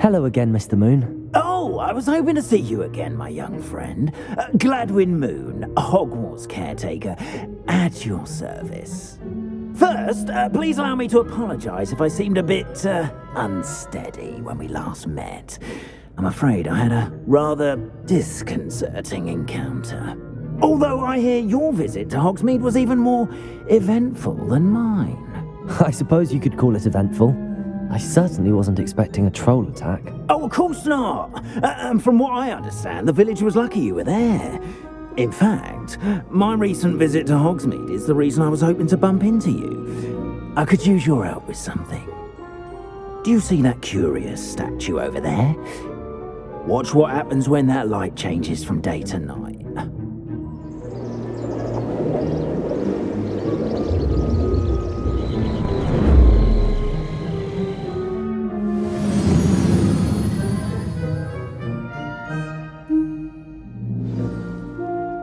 Hello again, Mr. Moon. Oh, I was hoping to see you again, my young friend. Gladwin Moon, Hogwarts caretaker, at your service. First, please allow me to apologise if I seemed a bit unsteady when we last met. I'm afraid I had a rather disconcerting encounter. Although I hear your visit to Hogsmeade was even more eventful than mine. I suppose you could call it eventful. I certainly wasn't expecting a troll attack. Oh, of course not. From what I understand, the village was lucky you were there. In fact, my recent visit to Hogsmeade is the reason I was hoping to bump into you. I could use your help with something. Do you see that curious statue over there? Watch what happens when that light changes from day to night.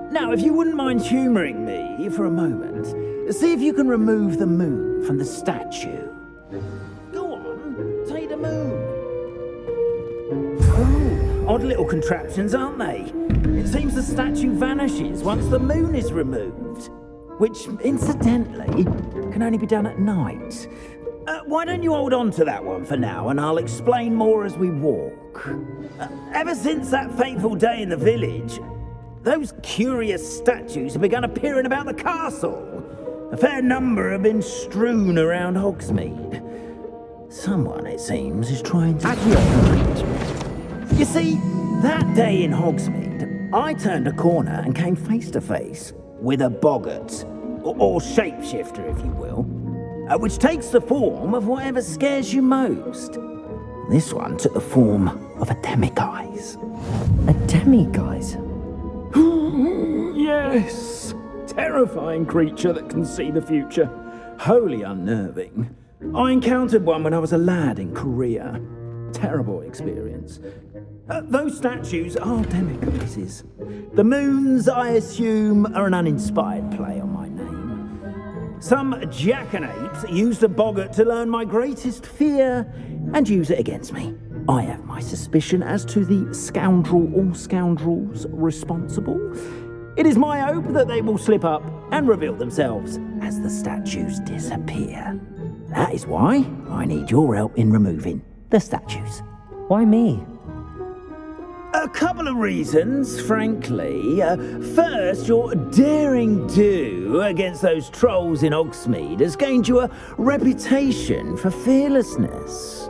Now, if you wouldn't mind humouring me for a moment, see if you can remove the moon from the statue. Go on, take the moon. Oh, odd little contraptions, aren't they? It seems the statue vanishes once the moon is removed, which, incidentally, can only be done at night. Why don't you hold on to that one for now, and I'll explain more as we walk. Ever since that fateful day in the village, those curious statues have begun appearing about the castle. A fair number have been strewn around Hogsmeade. Someone, it seems, is trying to... You see, that day in Hogsmeade, I turned a corner and came face to face with a boggart, or shapeshifter, if you will, which takes the form of whatever scares you most. This one took the form of a demiguise. A demiguise? Yes, terrifying creature that can see the future. Wholly unnerving. I encountered one when I was a lad in Korea. Terrible experience. Those statues are demiguises. The moons, I assume, are an uninspired play on my name. Some jackanapes used a boggart to learn my greatest fear and use it against me. I have my suspicion as to the scoundrel or scoundrels responsible. It is my hope that they will slip up and reveal themselves as the statues disappear. That is why I need your help in removing the statues. Why me? A couple of reasons, frankly. First, your daring do against those trolls in Hogsmeade has gained you a reputation for fearlessness.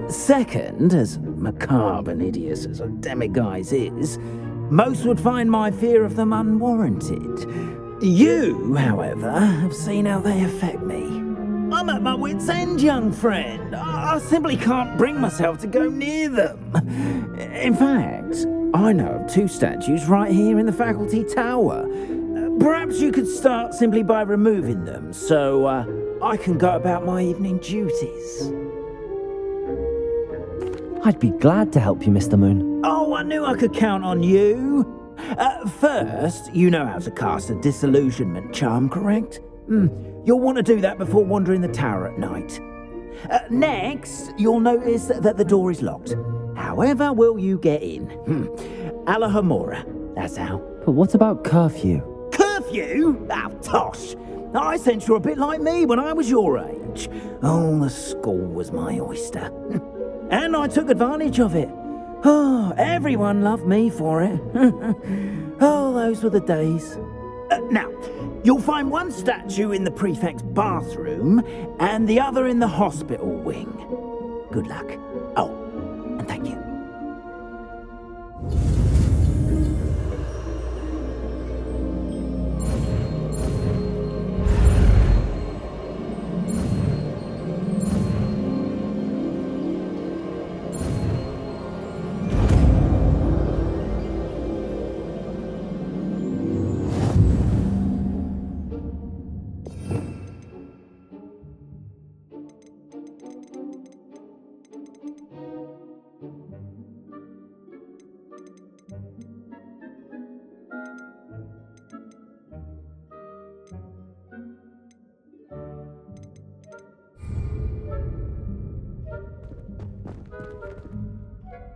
Second, as macabre and hideous as a demiguise is, most would find my fear of them unwarranted. You, however, have seen how they affect me. I'm at my wit's end, young friend. I simply can't bring myself to go near them. In fact, I know of two statues right here in the faculty tower. Perhaps you could start simply by removing them, so I can go about my evening duties. I'd be glad to help you, Mr. Moon. Oh, I knew I could count on you. First, you know how to cast a disillusionment charm, correct? You'll want to do that before wandering the tower at night. Next, you'll notice that the door is locked. However will you get in? Alahomora, that's how. But what about curfew? Curfew? Oh, tosh. I sense you're a bit like me when I was your age. Oh, the school was my oyster. And I took advantage of it. Oh, everyone loved me for it. Oh, those were the days. Now, you'll find one statue in the prefect's bathroom and the other in the hospital wing. Good luck. Oh, and thank you.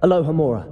Aloha Mora.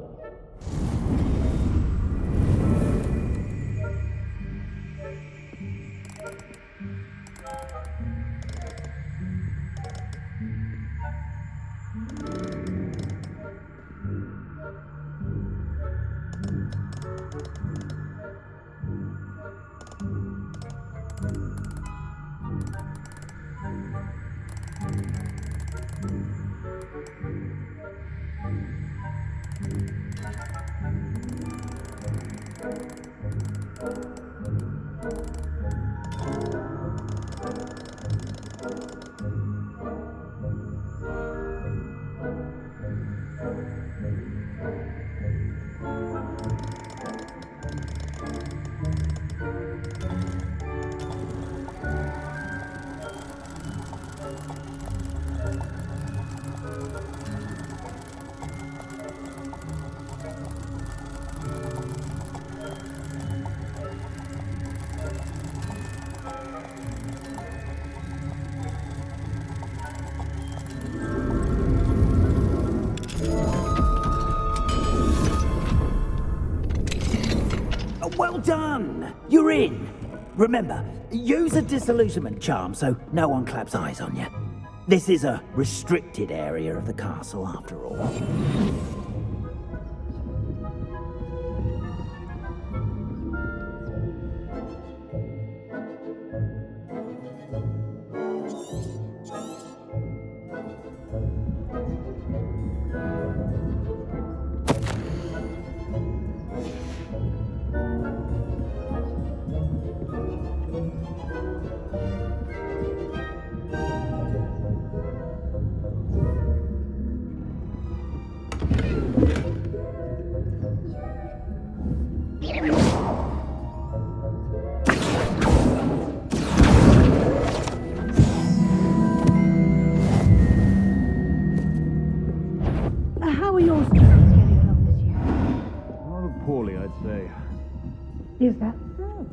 Well done! You're in! Remember, use a disillusionment charm so no one claps eyes on you. This is a restricted area of the castle, after all. Is that so?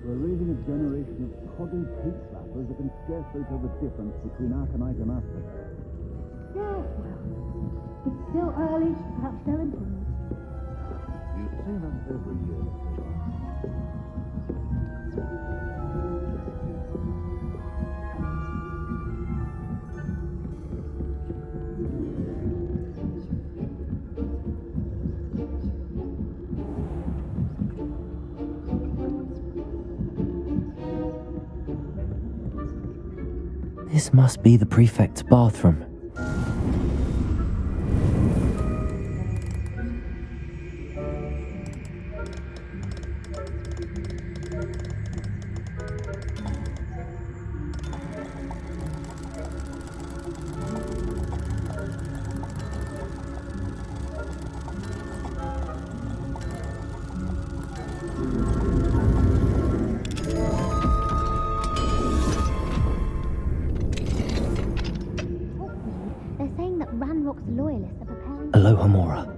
We're raising a generation of coddy pig slappers that can scarcely tell the difference between Arcanite and Aztec. Yeah, well, it's still early. Perhaps they'll improve. You say that every year. This must be the prefect's bathroom. Aloha Mora.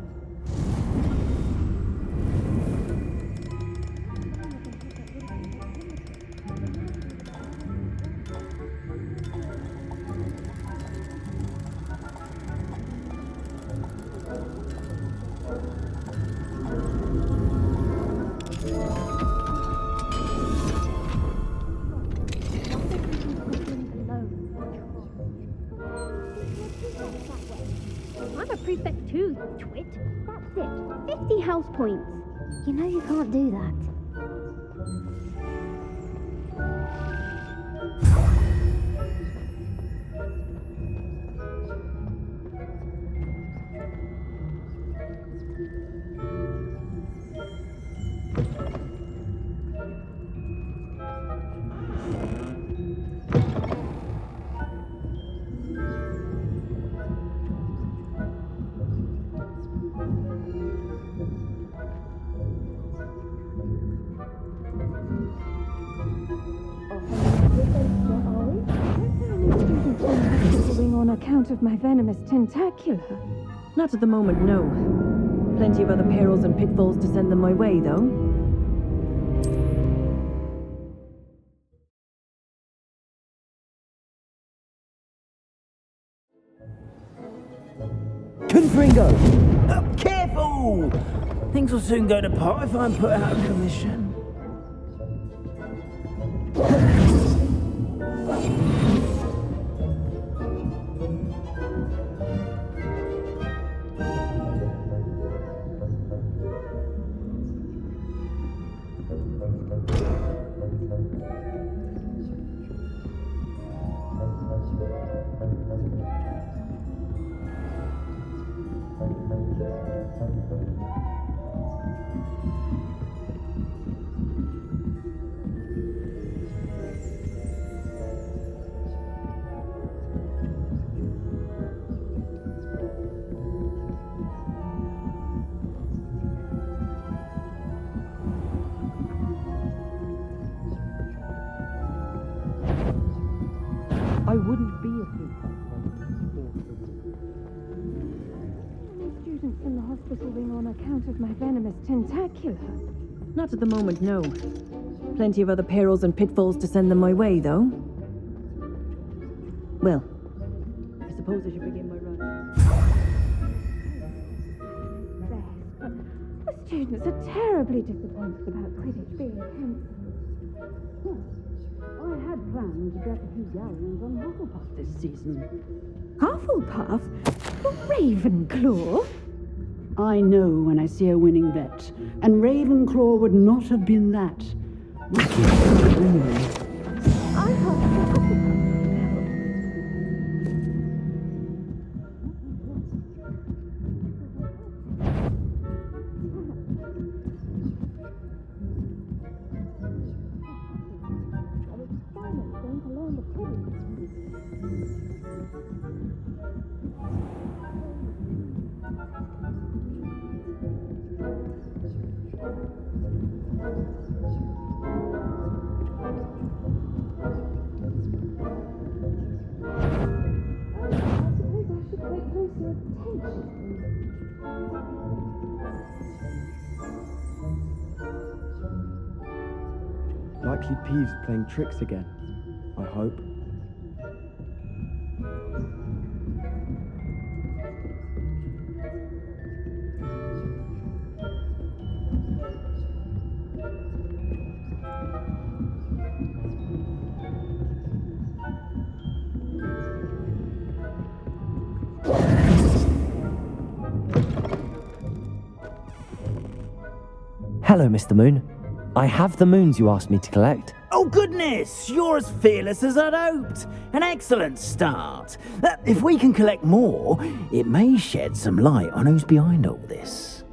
Points. You know you can't do that. Of my venomous tentacula. Not at the moment, no. Plenty of other perils and pitfalls to send them my way, though. Confringo! Careful! Things will soon go to pot if I'm put out of commission. I wouldn't be a thief. Students in the hospital wing on account of my venomous tentacular. Not at the moment, no. Plenty of other perils and pitfalls to send them my way, though. Well, I suppose I should begin my run. The students are terribly disappointed about Quidditch being cancelled. I had planned to get a few galleons on Hufflepuff this season. Hufflepuff? Ravenclaw? I know when I see a winning bet, and Ravenclaw would not have been that. I thought Hufflepuff. Likely Peeves playing tricks again, I hope. Hello, Mr. Moon. I have the moons you asked me to collect. Oh goodness, you're as fearless as I'd hoped. An excellent start. If we can collect more, it may shed some light on who's behind all this.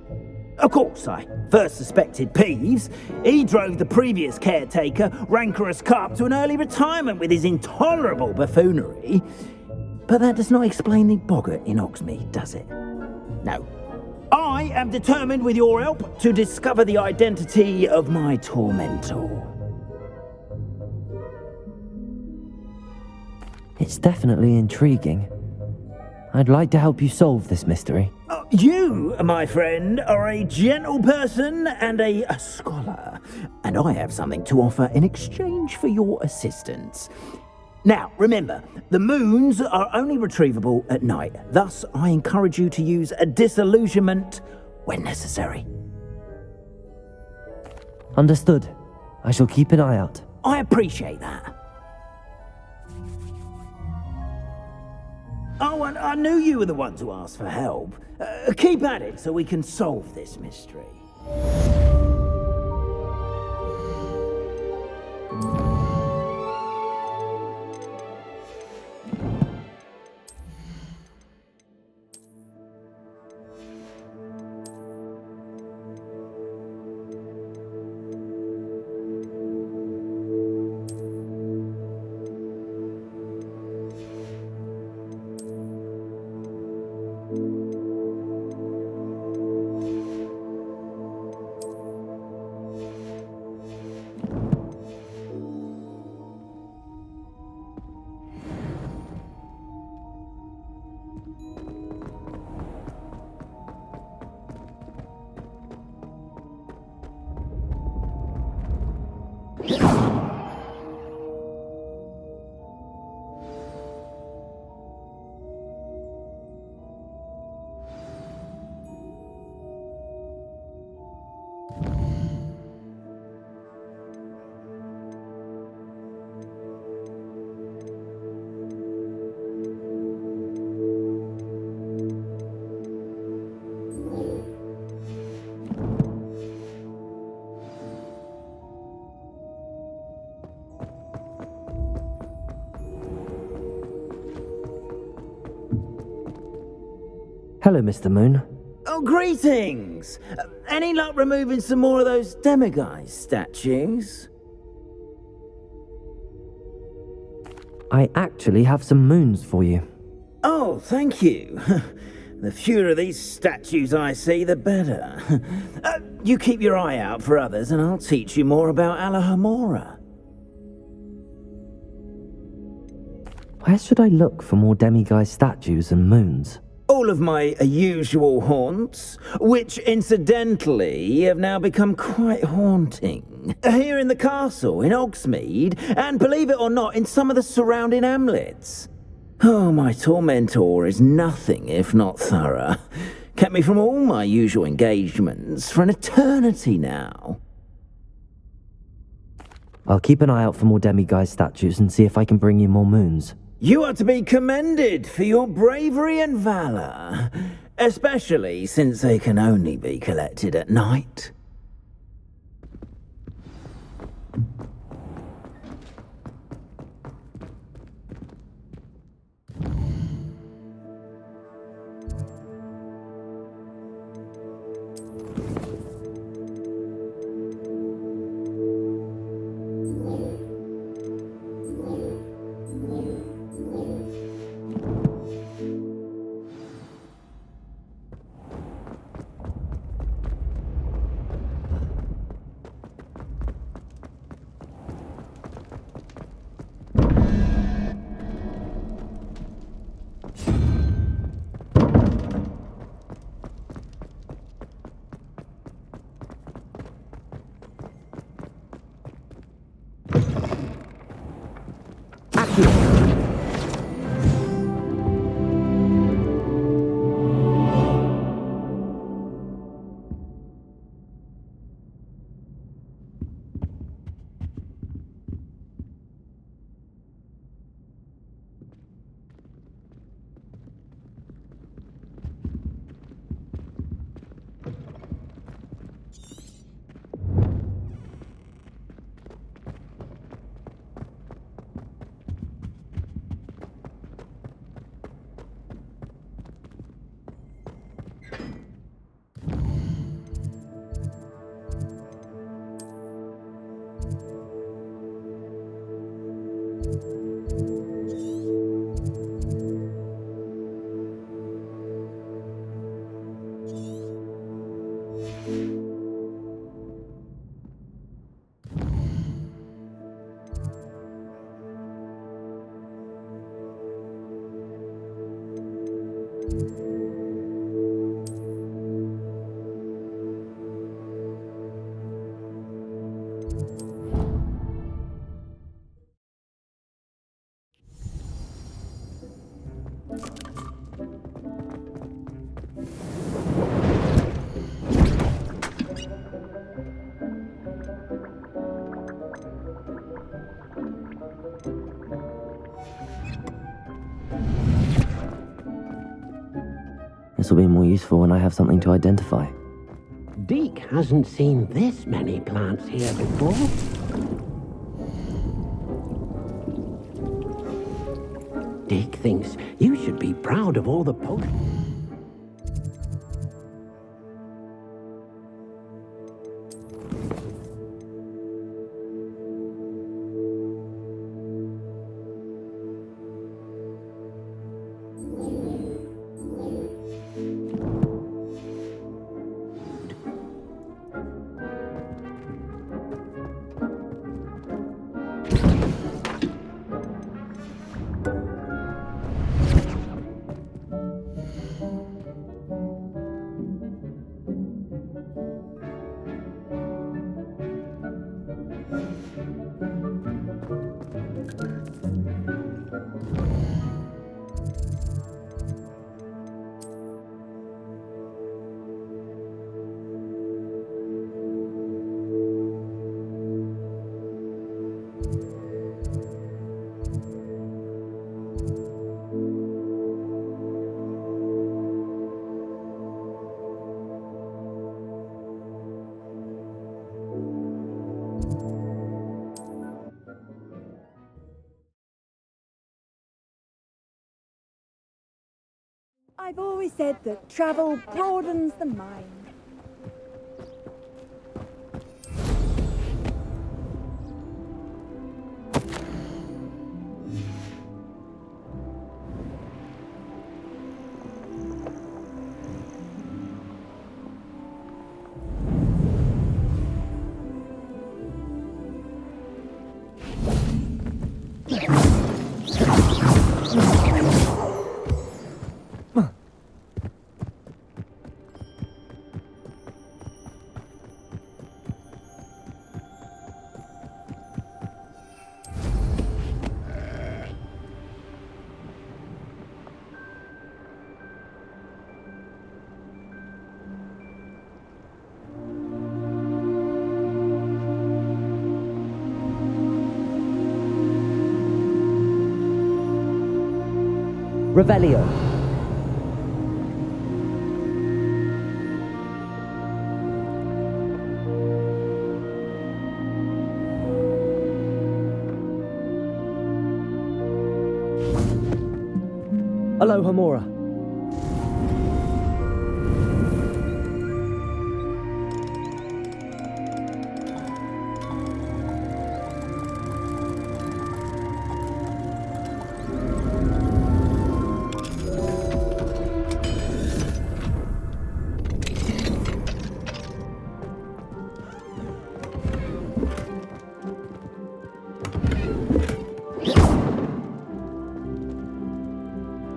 Of course, I first suspected Peeves. He drove the previous caretaker, rancorous Carp, to an early retirement with his intolerable buffoonery. But that does not explain the boggart in Hogsmeade, does it? No. I am determined, with your help, to discover the identity of my tormentor. It's definitely intriguing. I'd like to help you solve this mystery. You, my friend, are a gentle person and a scholar, and I have something to offer in exchange for your assistance. Now, remember, the moons are only retrievable at night. Thus, I encourage you to use a disillusionment when necessary. Understood. I shall keep an eye out. I appreciate that. Oh, and I knew you were the one to ask for help. Keep at it so we can solve this mystery. Hello, Mr. Moon. Oh, greetings! Any luck removing some more of those demiguise statues? I actually have some moons for you. Oh, thank you. The fewer of these statues I see, the better. You keep your eye out for others and I'll teach you more about Alahomora. Where should I look for more demiguise statues and moons? All of my usual haunts, which incidentally have now become quite haunting. Here in the castle, in Hogsmeade, and believe it or not, in some of the surrounding hamlets. Oh, my tormentor is nothing if not thorough. Kept me from all my usual engagements for an eternity now. I'll keep an eye out for more demiguise statues and see if I can bring you more moons. You are to be commended for your bravery and valor, especially since they can only be collected at night. This will be more useful when I have something to identify. Deke hasn't seen this many plants here before. Deke thinks you should be proud of all the I've always said that travel broadens the mind. Revelio. Aloha Mora.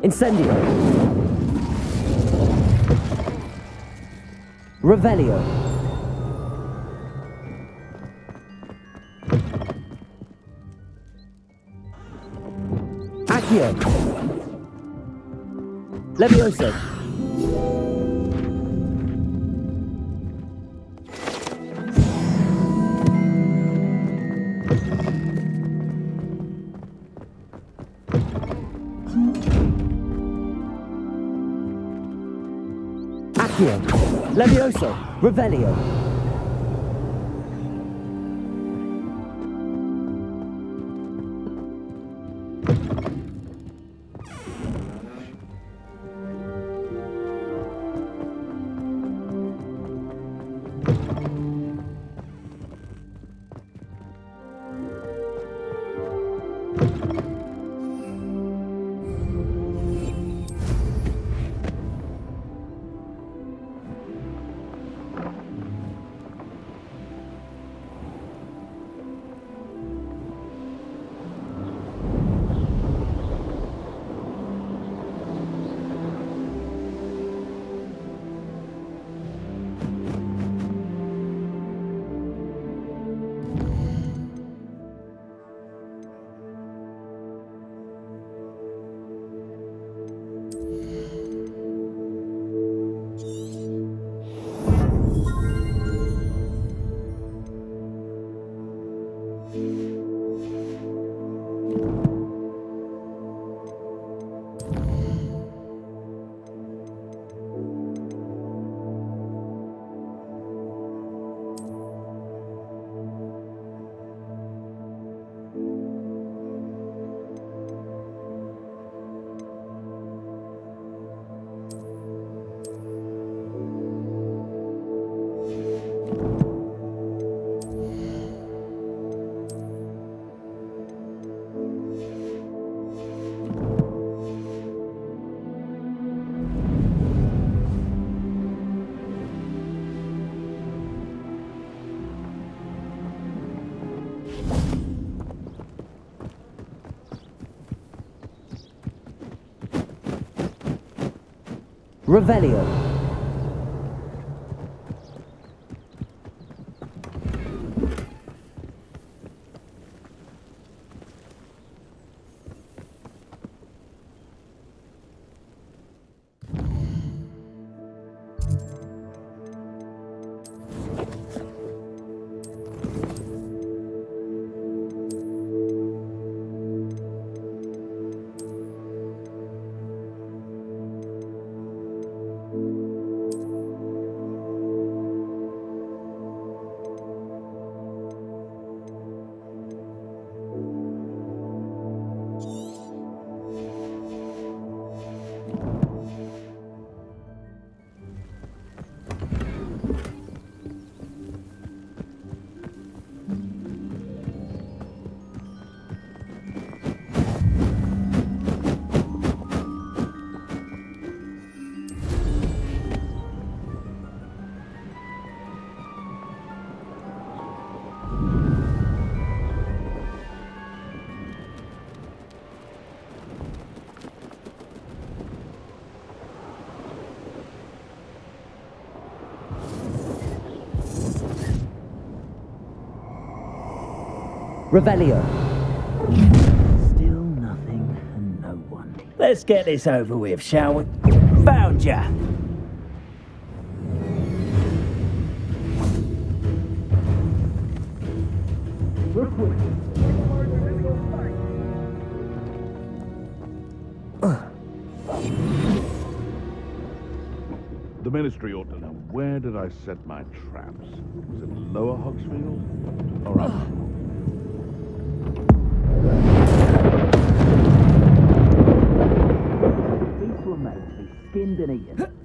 Incendio. Revelio. Accio. Levioso. Levioso, Revelio. Revelio. Revelio. Still nothing and no one. Let's get this over with, shall we? Found ya! The Ministry ought to know. Where did I set my traps? Was it Lower Hogsfield? Or up? These were made to be skinned and eaten.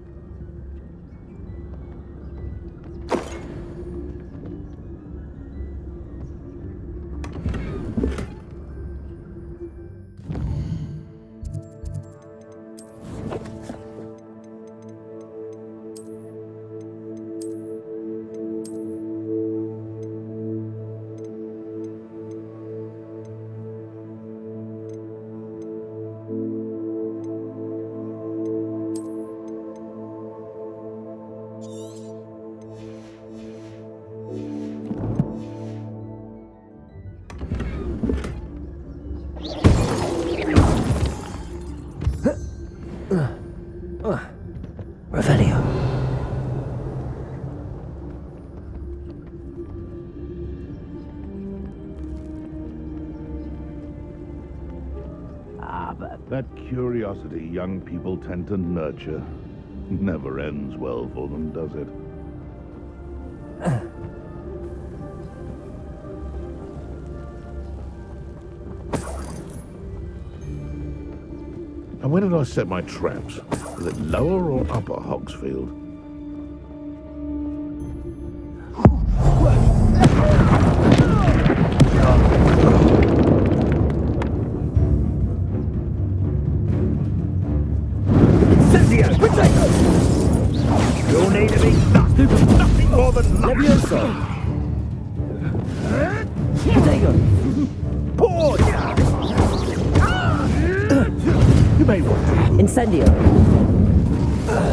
Revelio. But That curiosity young people tend to nurture never ends well for them, does it? And where did I set my traps? Was it Lower or Upper Hogsfield? you'll need to be nothing more than Levioso. Potato. You may want Incendio.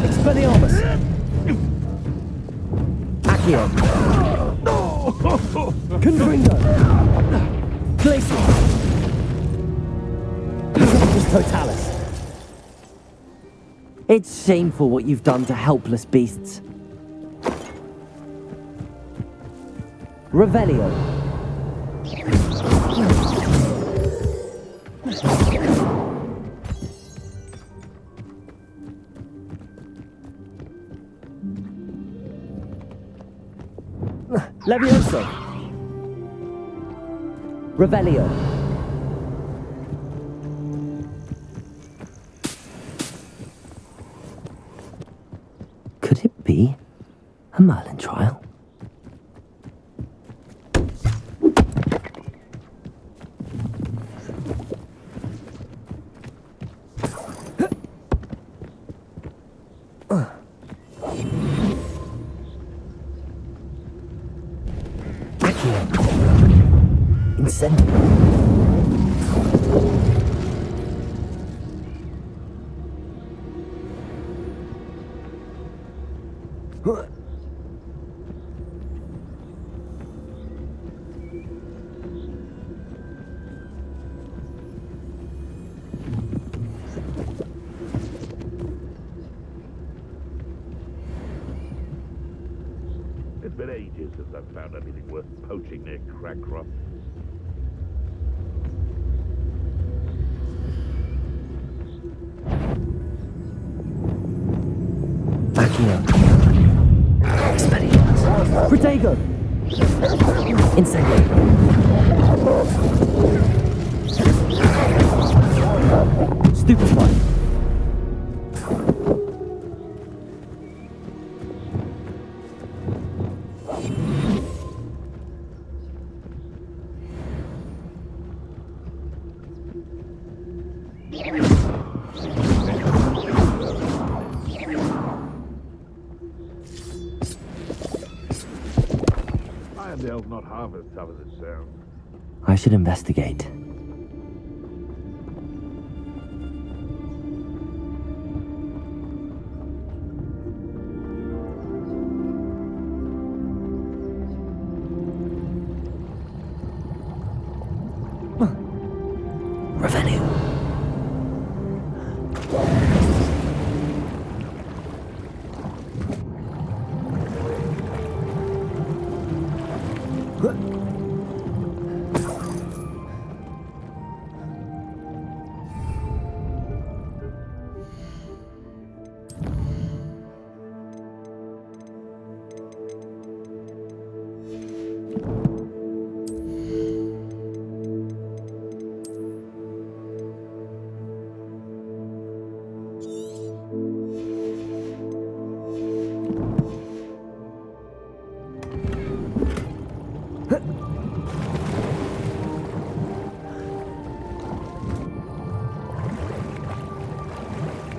Expelliarmus. Accio. Confringo. Glacial. Just Totalis. It's shameful what you've done to helpless beasts. Revelio. Levioso. Revelio. Could it be a Merlin trial? It's been ages since I've found anything worth poaching near Crackcroft. Accio. Expelliarmus. Protego. Incendio. Stupefy. Irondel's not half as tough as it sounds. I should investigate.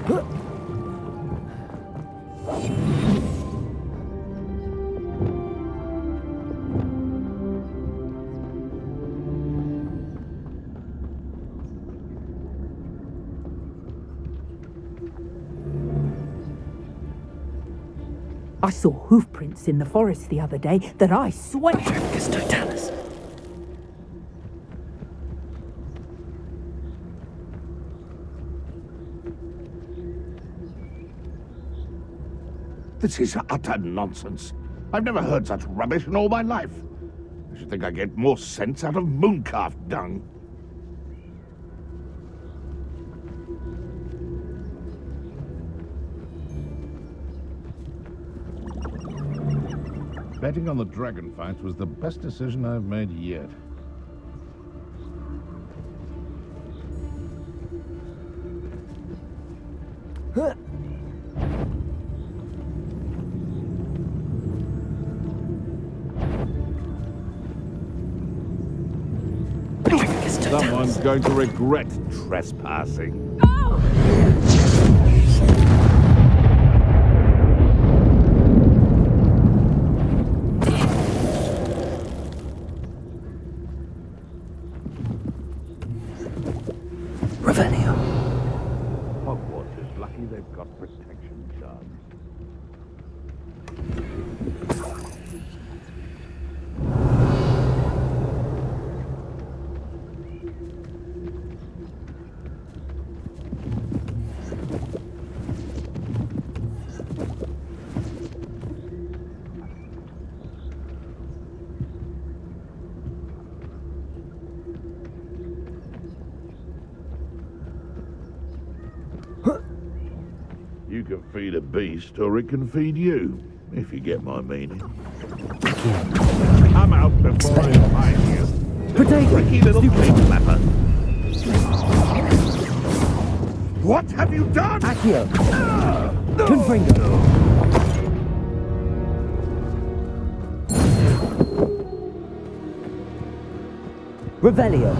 I saw hoof prints in the forest the other day that I swear... This is utter nonsense. I've never heard such rubbish in all my life. I should think I get more sense out of mooncalf dung. Betting on the dragon fights was the best decision I've made yet. Someone's going to regret trespassing. Hogwarts is lucky they've got protection guards. You can feed a beast, or it can feed you, if you get my meaning. I'm out before I find you. Tricky little pig flapper. What have you done? Accio! Confringo! Revelio!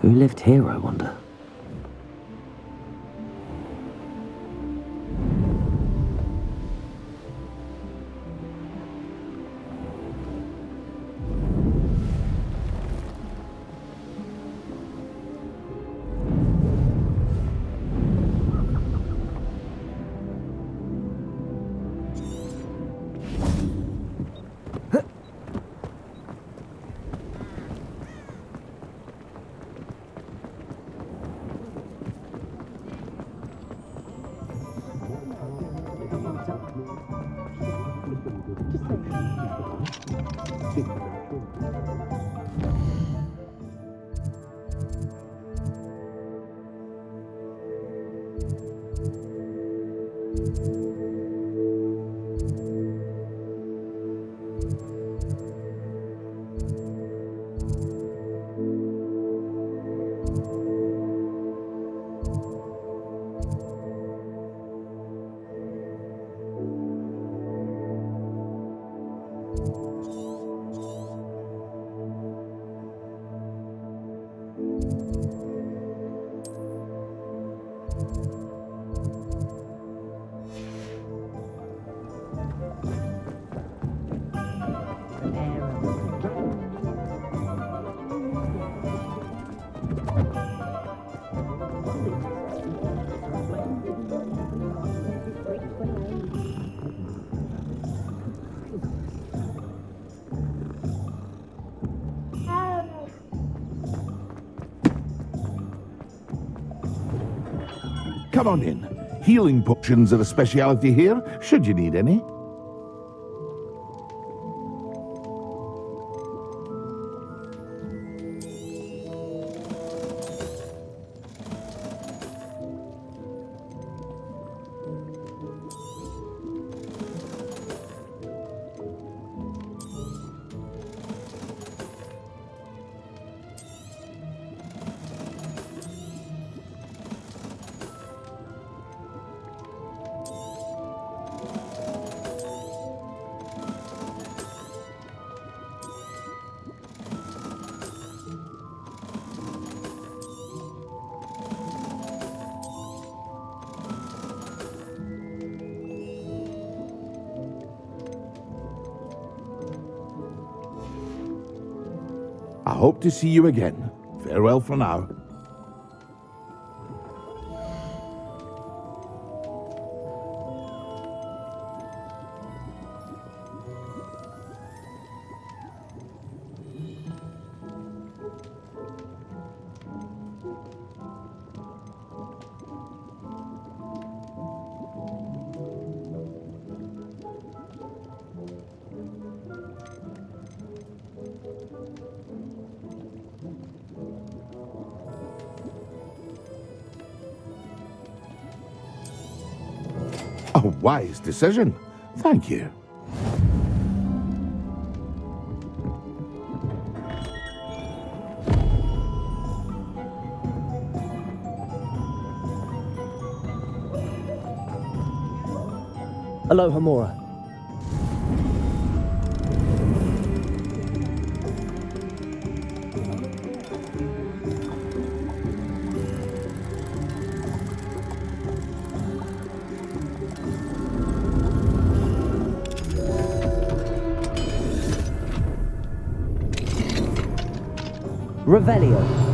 Who lived here, I wonder? Come on in. healing potions are a speciality here, should you need any. I hope to see you again. Farewell for now. A wise decision. Thank you. Aloha Mora. Revelio.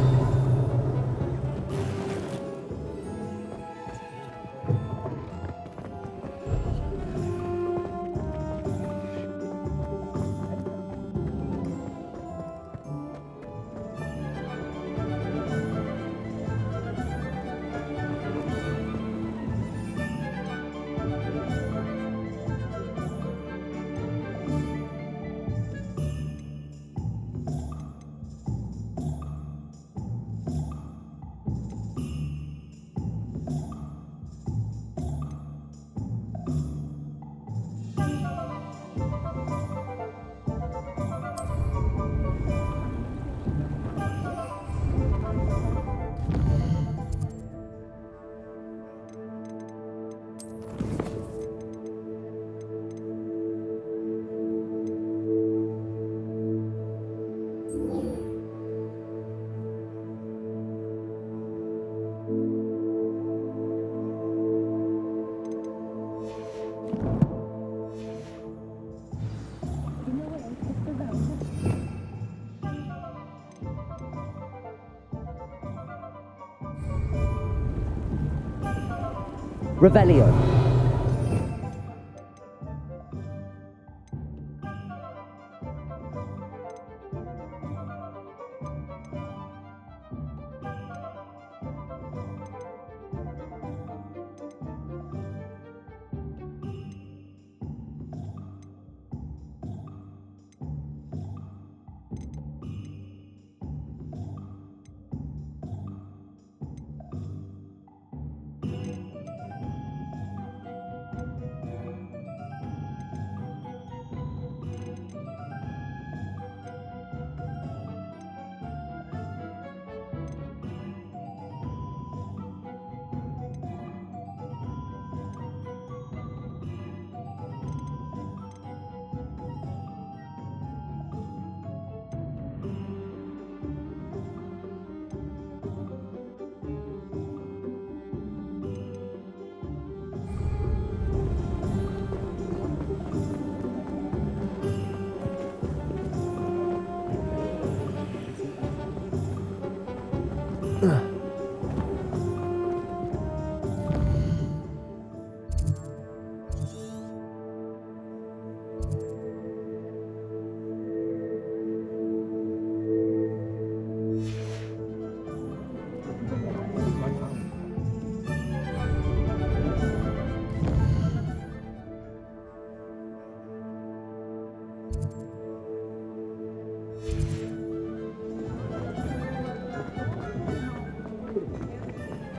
Revelio.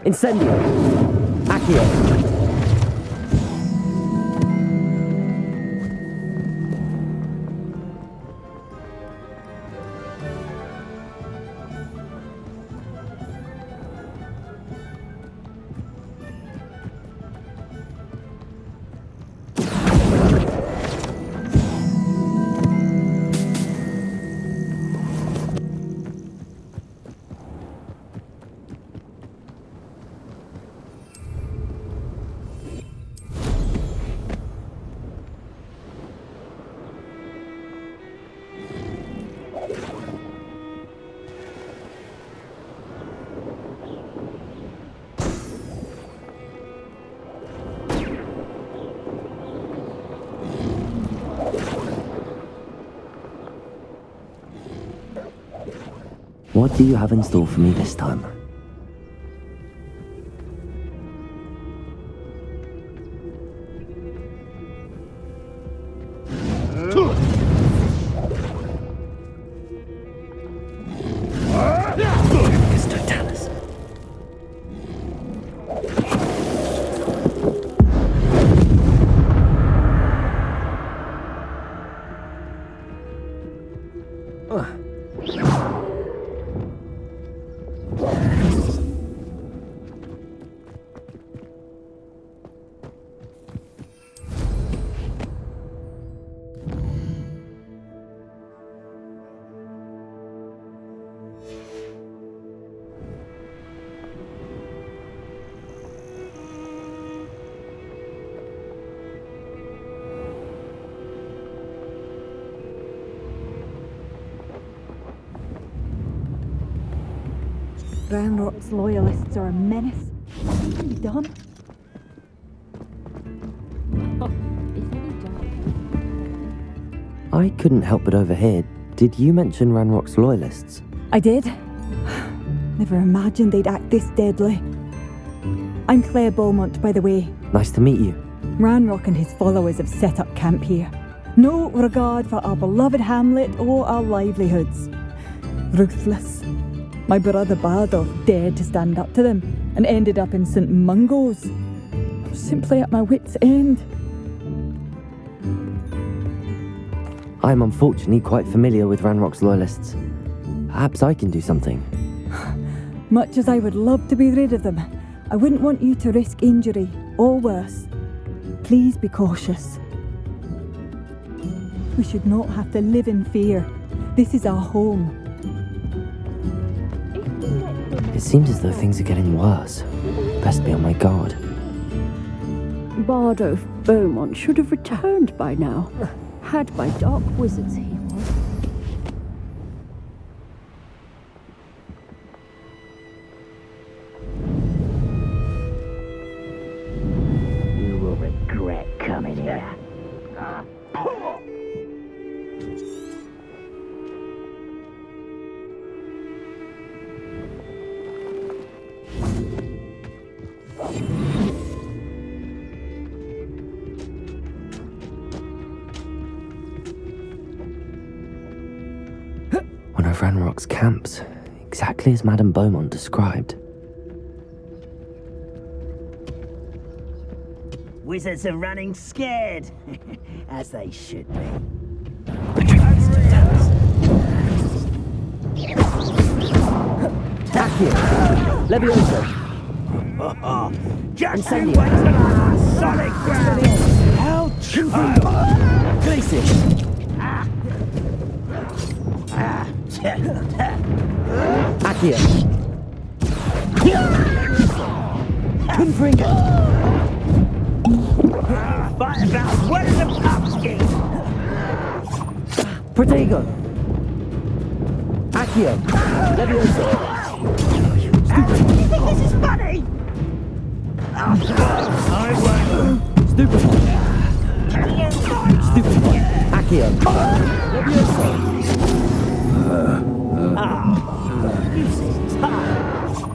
Incendio! Accio! What do you have in store for me this time? Ranrock's loyalists are a menace. What can be done? I couldn't help but overhear. Did you mention Ranrock's loyalists? I did. Never imagined they'd act this deadly. I'm Claire Beaumont, by the way. Nice to meet you. Ranrock and his followers have set up camp here. No regard for our beloved hamlet or our livelihoods. Ruthless. My brother Bardolph dared to stand up to them and ended up in St. Mungo's. I was simply at my wit's end. I'm unfortunately quite familiar with Ranrock's loyalists. Perhaps I can do something. Much as I would love to be rid of them, I wouldn't want you to risk injury or worse. Please be cautious. We should not have to live in fear. This is our home. It seems as though things are getting worse. Best be on my guard. Bardolph Beaumont should have returned by now. Had by dark wizards he was. You will regret coming here. One of Ranrock's camps, exactly as Madame Beaumont described. Wizards are running scared, as they should be. Accio! Levioso! Just you wait till our solid ground! How child! Glacier! Accio! Confringo! Fight about what is a pumpkin? Protego! Accio! Levioso! You think this is funny? I won't. Stupid! Stupid! Accio! Levioso!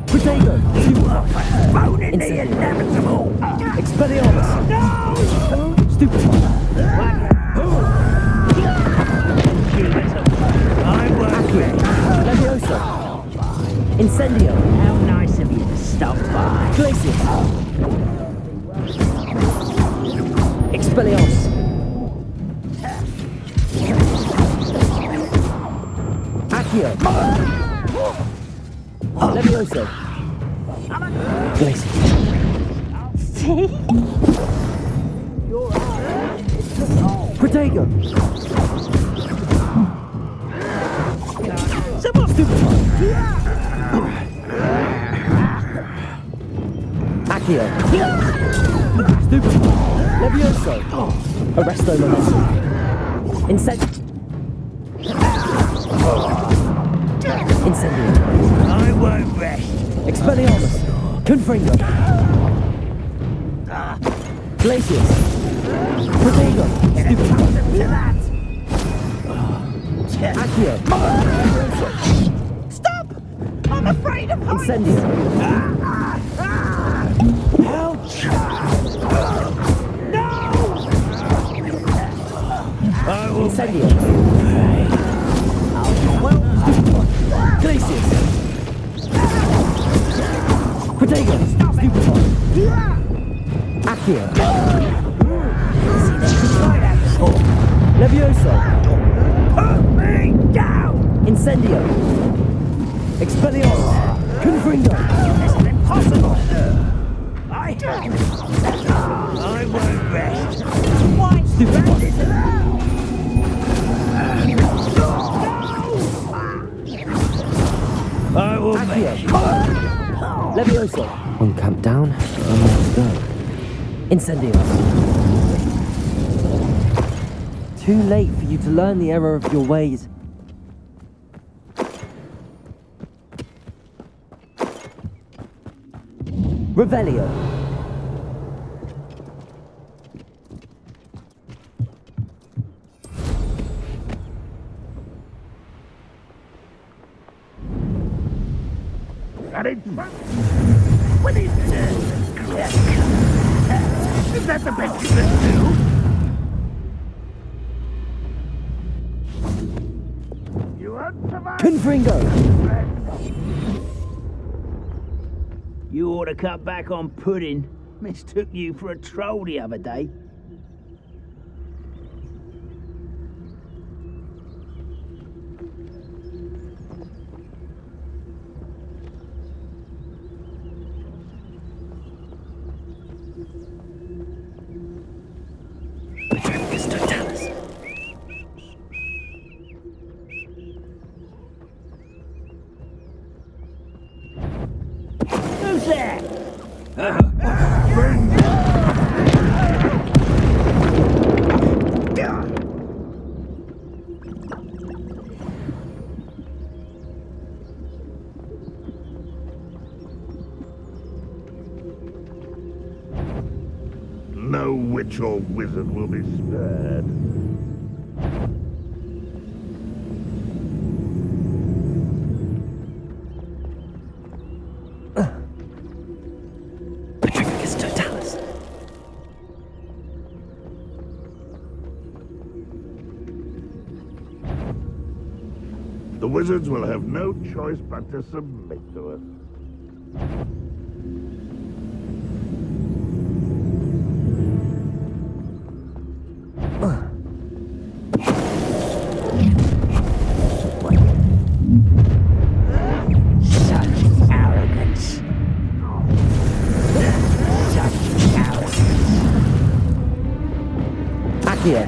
Protego! You are postponing the inevitable! Expelliarmus! No! Stupid! I won't. Levioso! Incendio! How nice of you to stop by. Glacius! Expelliarmus! Accio! Levioso! Glacius! See? Protego! Accio! Stupefy! Levioso! Arresto Momentum! Incendio! I won't rest. Expelliarmus! Confringo! Glacius! Protego! Stupefy! Accio! Stop! I'm afraid of heights. Incendio! Ouch! No! I will Incendio! Glacius! Protego! Stupefy! Accio! Levioso! Put me down! Incendio! Expelliarmus! Confringo! This is impossible! I won't rest. Why Stupefy! I will Accio! make Levioso! One camp down, one more to go. Incendio! Too late for you to learn the error of your ways. Revelio! Got it? What is this? Is that the best you can do? You won't survive. Confringo! You ought to cut back on pudding. Mistook you for a troll the other day. Who's there? No witch or wizard will be spared. The wizards will have no choice but to submit to us. Such arrogance. Such cowardice. Accio!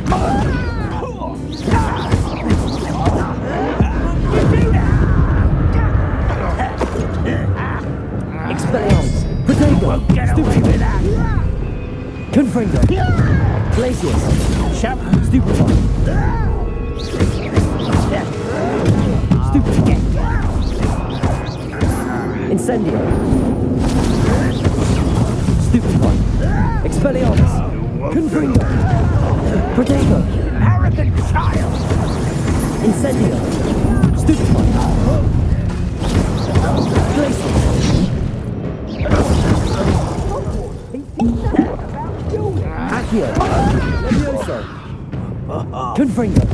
Expelliarmus! Protego! Get away with that. Confringo! Glacius! Shove. Stupefy! Stupefy! Incendio! Stupefy! Expelliarmus! Confringo! Protego! Arrogant child. Incendio! Stupefy! Glacius! Accio! Levioso! Confringo!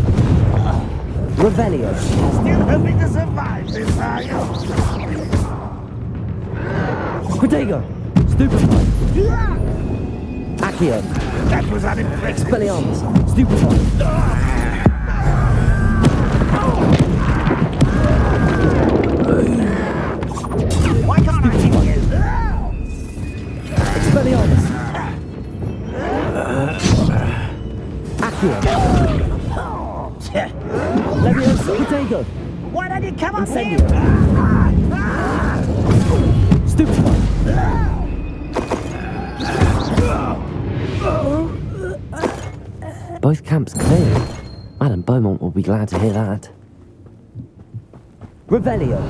Revelio! Still hoping to survive this, are you? Protego! Stupefy! Accio! That was unimpressive. Expelliarmus! Stupefy! Why can't I hit you? Expelliarmus! Accio! Leviosa! Potato! Why don't you come up Incendio! here? Stupefy! Both camps clear. Madame Beaumont will be glad to hear that. Revelio!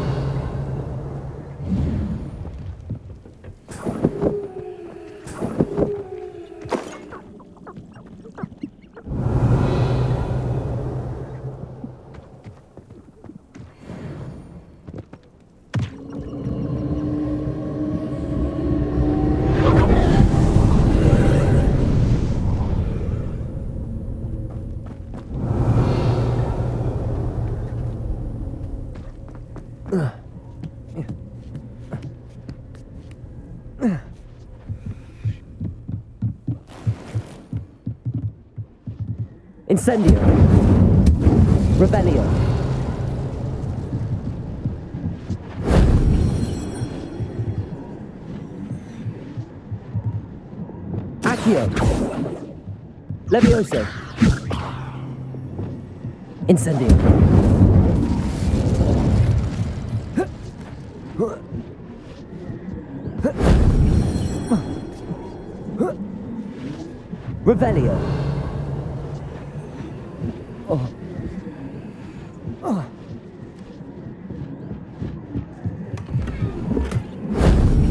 Incendio! Revelio! Accio! Levioso! Incendio! Revelio!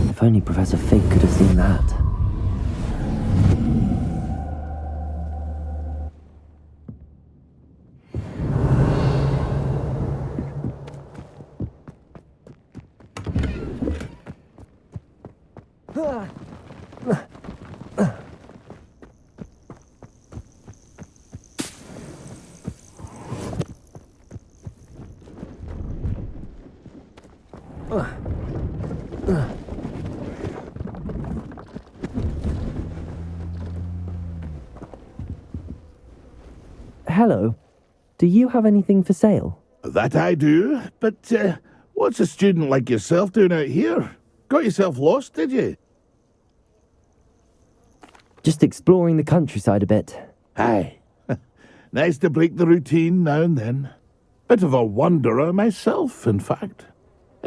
If only Professor Fig could have seen that. Hello. Do you have anything for sale? That I do, but what's a student like yourself doing out here? Got yourself lost, did you? Just exploring the countryside a bit. Aye. Nice to break the routine now and then. Bit of a wanderer myself, in fact.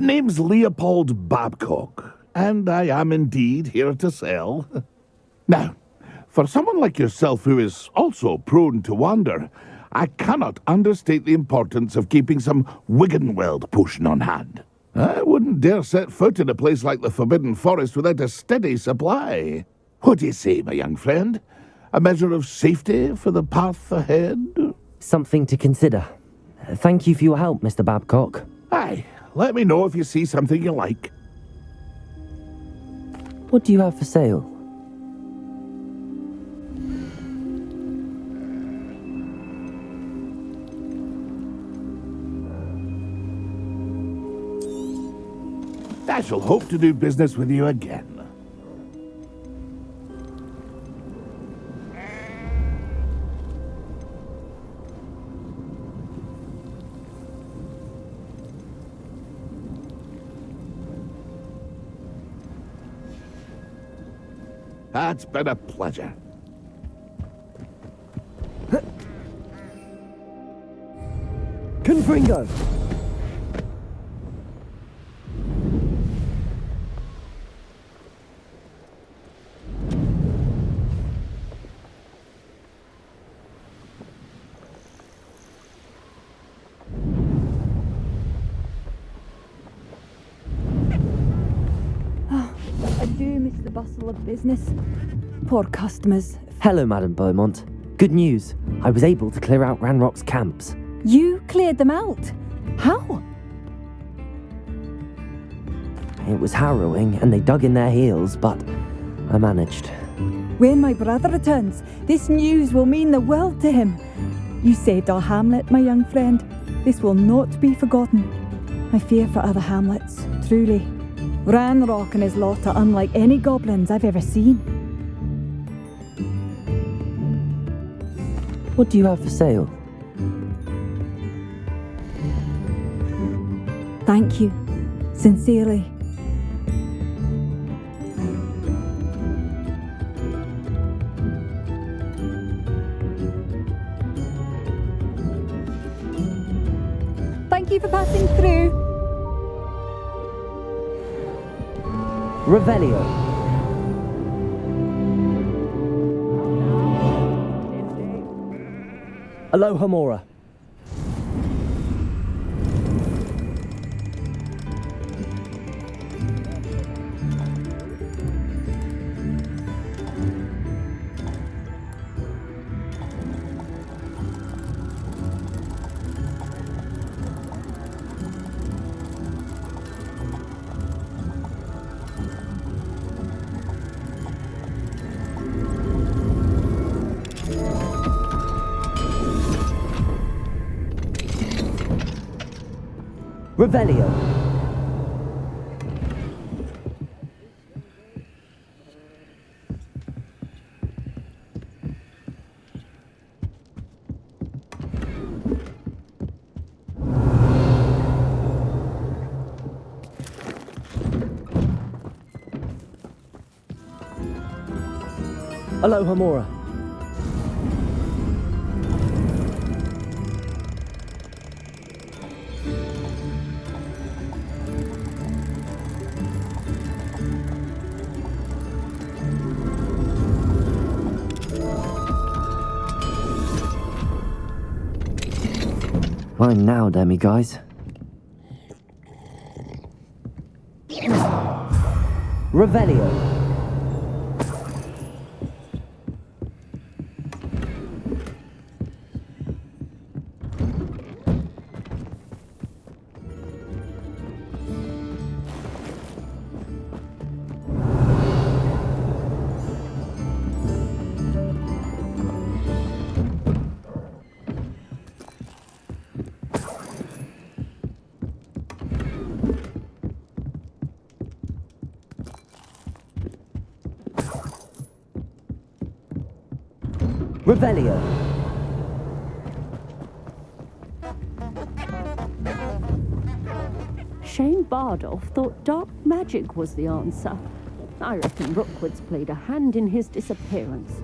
Name's Leopold Babcock, and I am indeed here to sell. Now, for someone like yourself who is also prone to wander, I cannot understate the importance of keeping some Wiggenweld potion on hand. I wouldn't dare set foot in a place like the Forbidden Forest without a steady supply. What do you say, my young friend? A measure of safety for the path ahead? Something to consider. Thank you for your help, Mr. Babcock. Aye, let me know if you see something you like. What do you have for sale? I shall hope to do business with you again. It's been a pleasure. Confringo! Bustle of business. Poor customers. Hello, Madame Beaumont. Good news. I was able to clear out Ranrock's camps. You cleared them out? How? It was harrowing, and they dug in their heels, but I managed. When my brother returns, this news will mean the world to him. You saved our hamlet, my young friend. This will not be forgotten. I fear for other hamlets, truly. Ranrock and his lot are unlike any goblins I've ever seen. What do you have for sale? Thank you. Sincerely. Thank you for passing through. Revelio. Aloha Mora. Revelio. Aloha Mora. Fine now, Demi guys. Revelio. Revelio. Shane Bardolph thought dark magic was the answer. I reckon Rookwood's played a hand in his disappearance.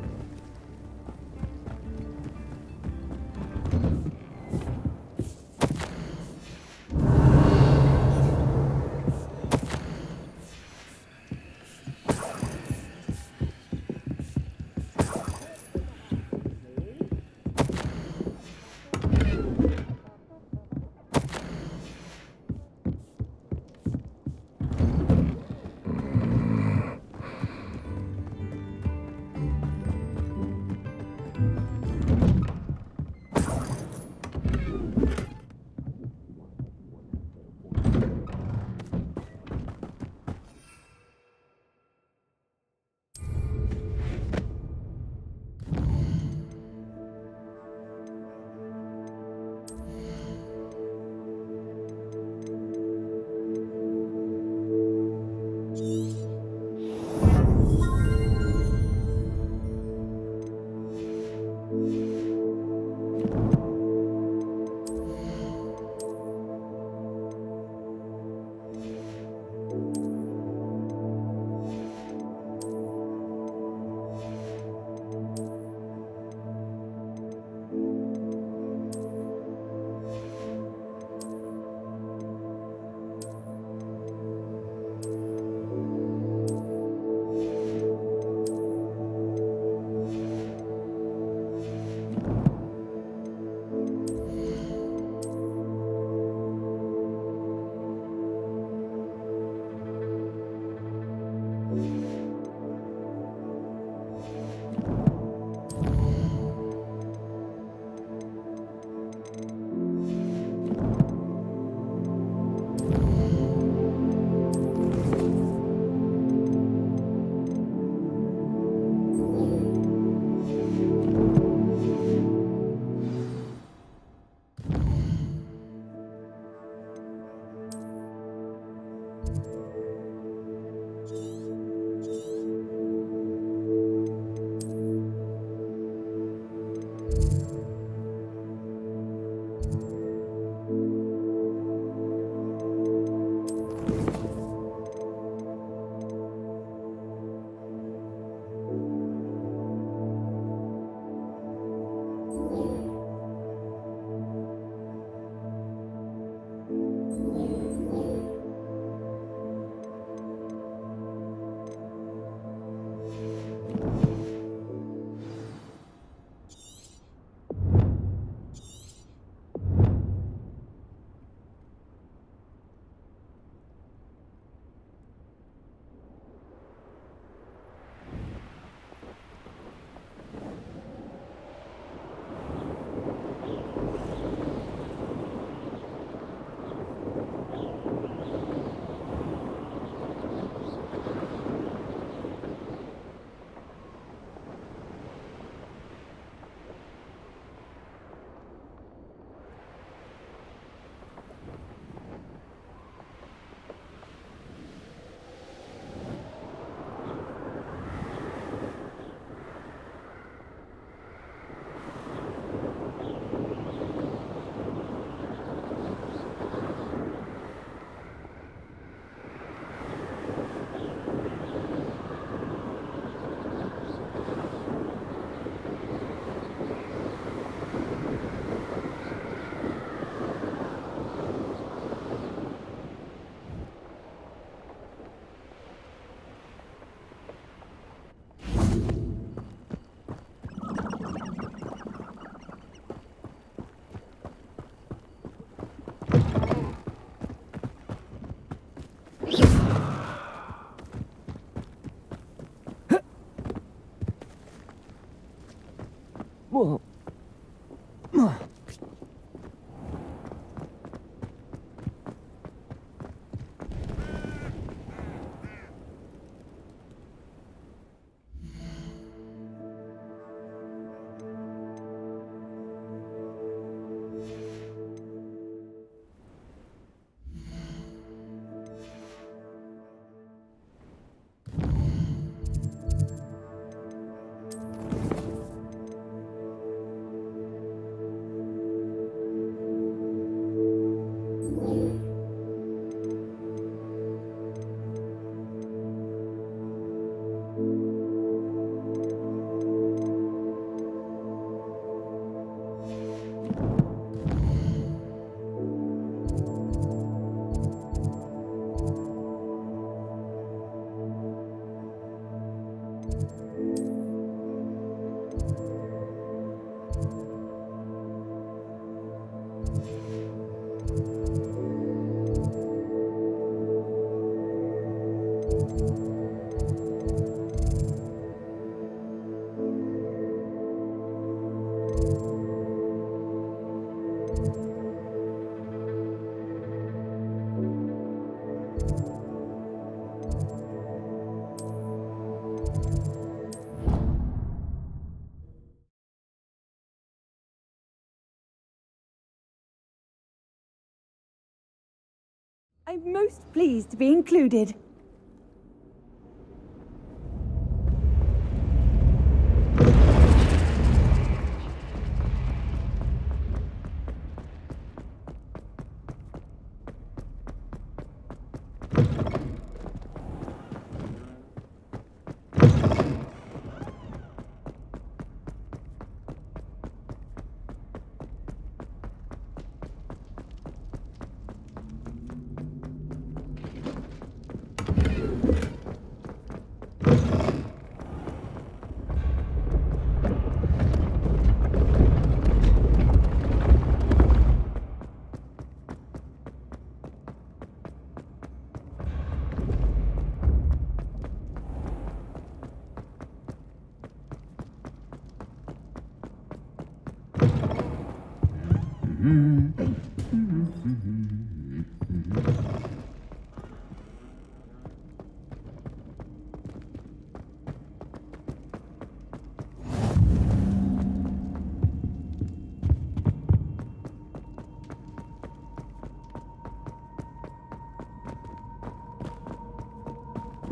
I'm most pleased to be included.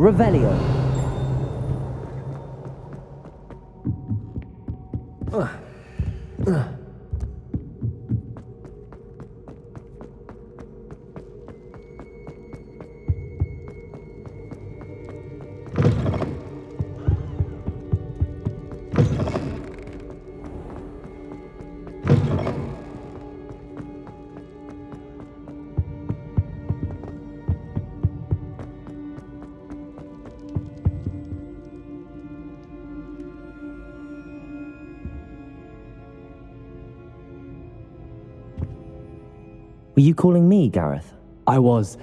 Revelio. Were you calling me, Gareth? I was.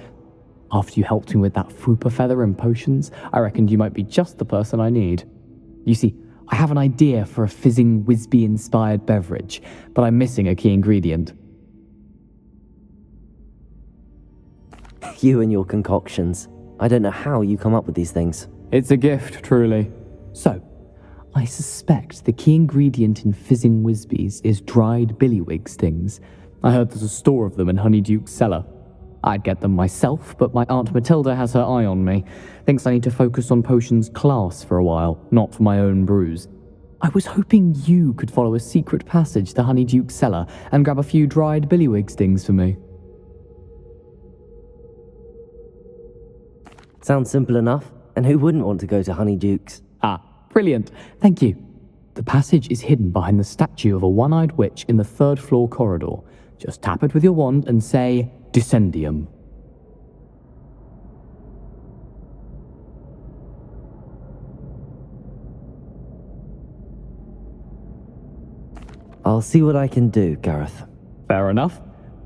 After you helped me with that fupa feather and potions, I reckoned you might be just the person I need. You see, I have an idea for a fizzing Whizbee-inspired beverage, but I'm missing a key ingredient. You and your concoctions. I don't know how you come up with these things. It's a gift, truly. So, I suspect the key ingredient in fizzing Whizbees is dried billywig stings. I heard there's a store of them in Honeyduke's cellar. I'd get them myself, but my Aunt Matilda has her eye on me. Thinks I need to focus on potions class for a while, not for my own brews. I was hoping you could follow a secret passage to Honeyduke's cellar and grab a few dried billywig stings for me. Sounds simple enough, and who wouldn't want to go to Honeyduke's? Ah, brilliant. Thank you. The passage is hidden behind the statue of a one-eyed witch in the third-floor corridor. Just tap it with your wand and say, Descendium. I'll see what I can do, Gareth. Fair enough.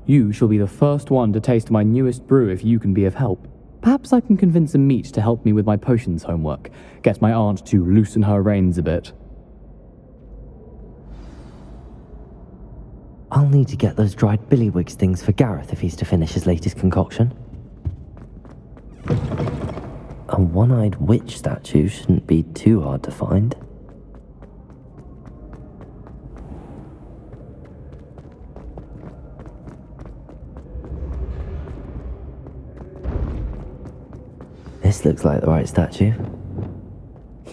You shall be the first one to taste my newest brew if you can be of help. Perhaps I can convince a meat to help me with my potions homework. Get my aunt to loosen her reins a bit. I'll need to get those dried billywigs things for Gareth if he's to finish his latest concoction. A one-eyed witch statue shouldn't be too hard to find. This looks like the right statue.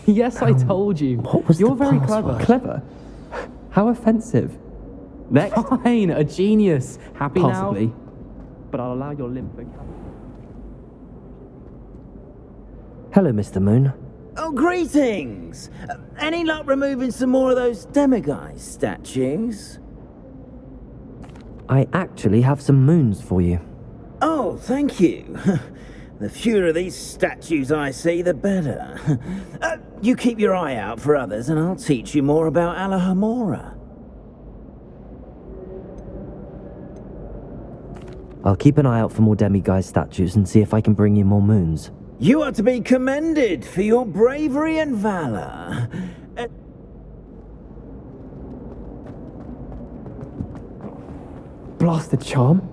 Yes, I told you. What was You're the very password? clever. How offensive. Next. Fine, a genius. Happy Possibly. now? But I'll allow your limp. Hello, Mr. Moon. Oh, greetings! Any luck removing some more of those demiguise statues? I actually have some moons for you. Oh, thank you. The fewer of these statues I see, the better. You keep your eye out for others, and I'll teach you more about Alahamora. I'll keep an eye out for more demiguise statues and see if I can bring you more moons. You are to be commended for your bravery and valor. Blasted charm?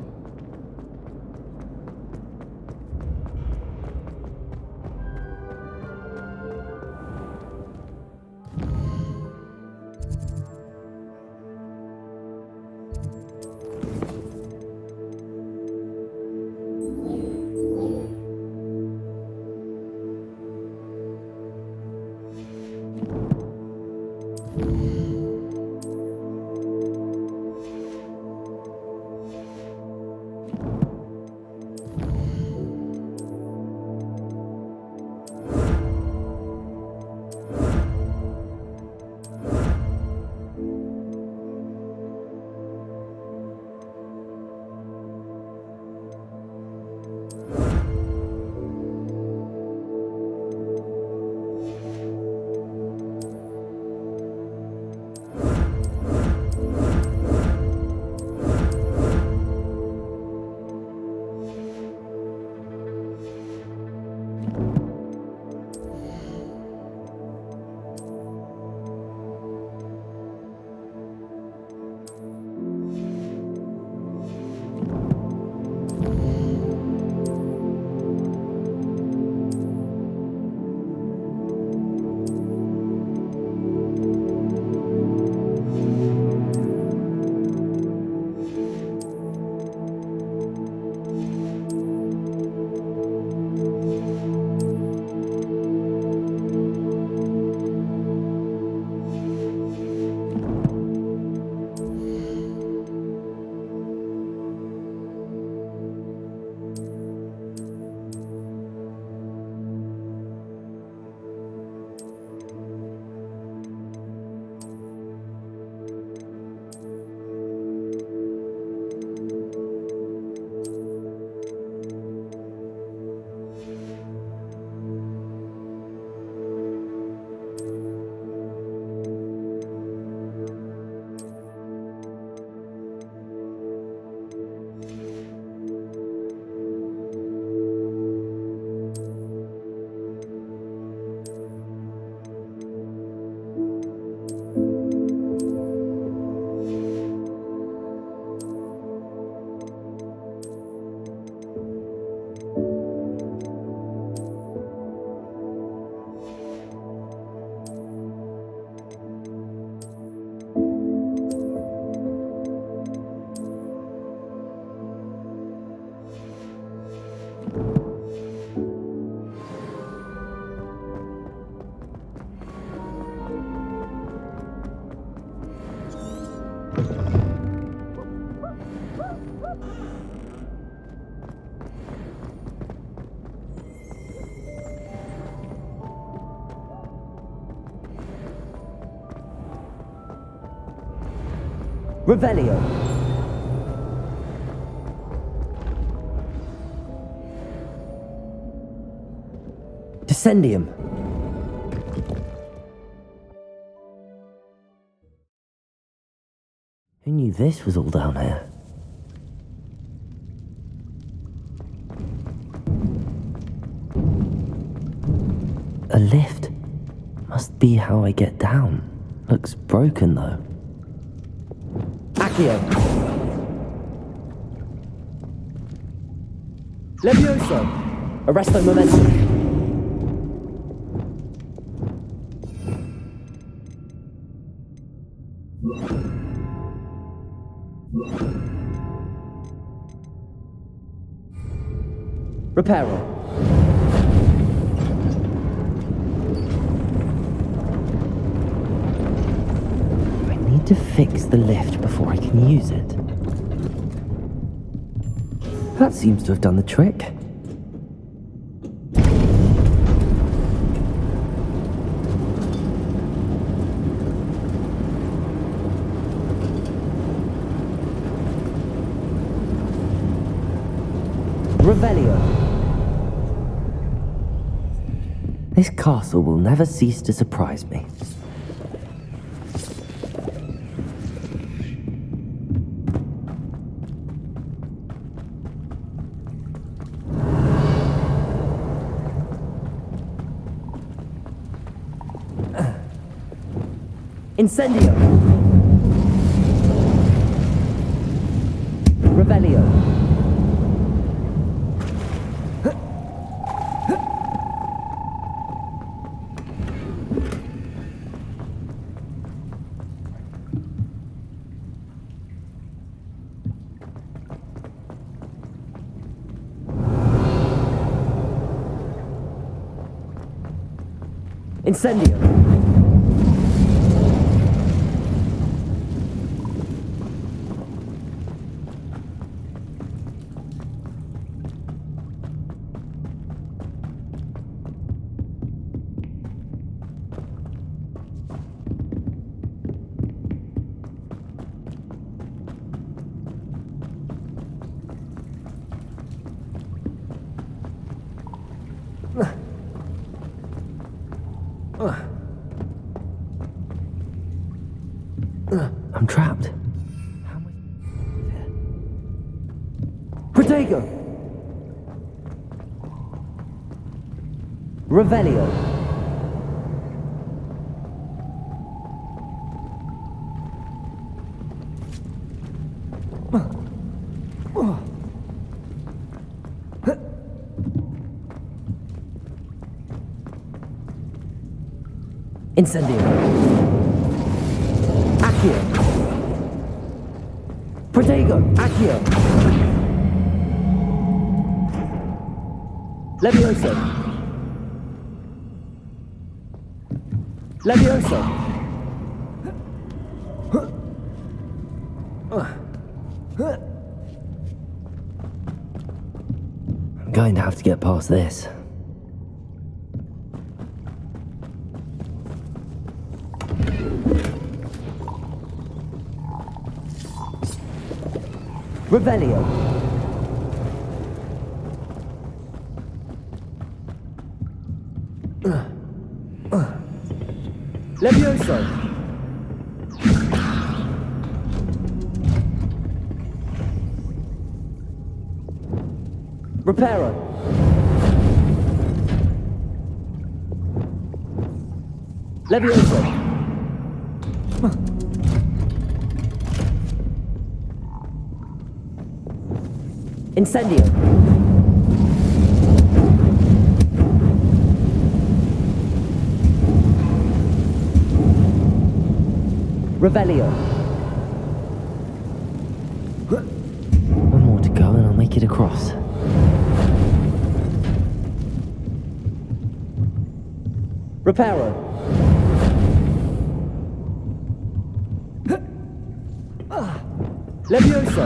Revelio. Descendium. Who knew this was all down here? A lift. Must be how I get down. Looks broken though. Accio. Levioso. Arresto momentum. Reparo. I need to fix the lift before I can use it. That seems to have done the trick. Revelio. This castle will never cease to surprise me. Incendio. Revelio. Incendio. I'm trapped. How am I... Protego! Revelio. Incendio. Accio. Protego. Accio. Levioso. Levioso. I'm going to have to get past this. Revelio. Levioso. Reparo. Levioso. Incendio. Revelio. One more to go and I'll make it across. Reparo. Levioso.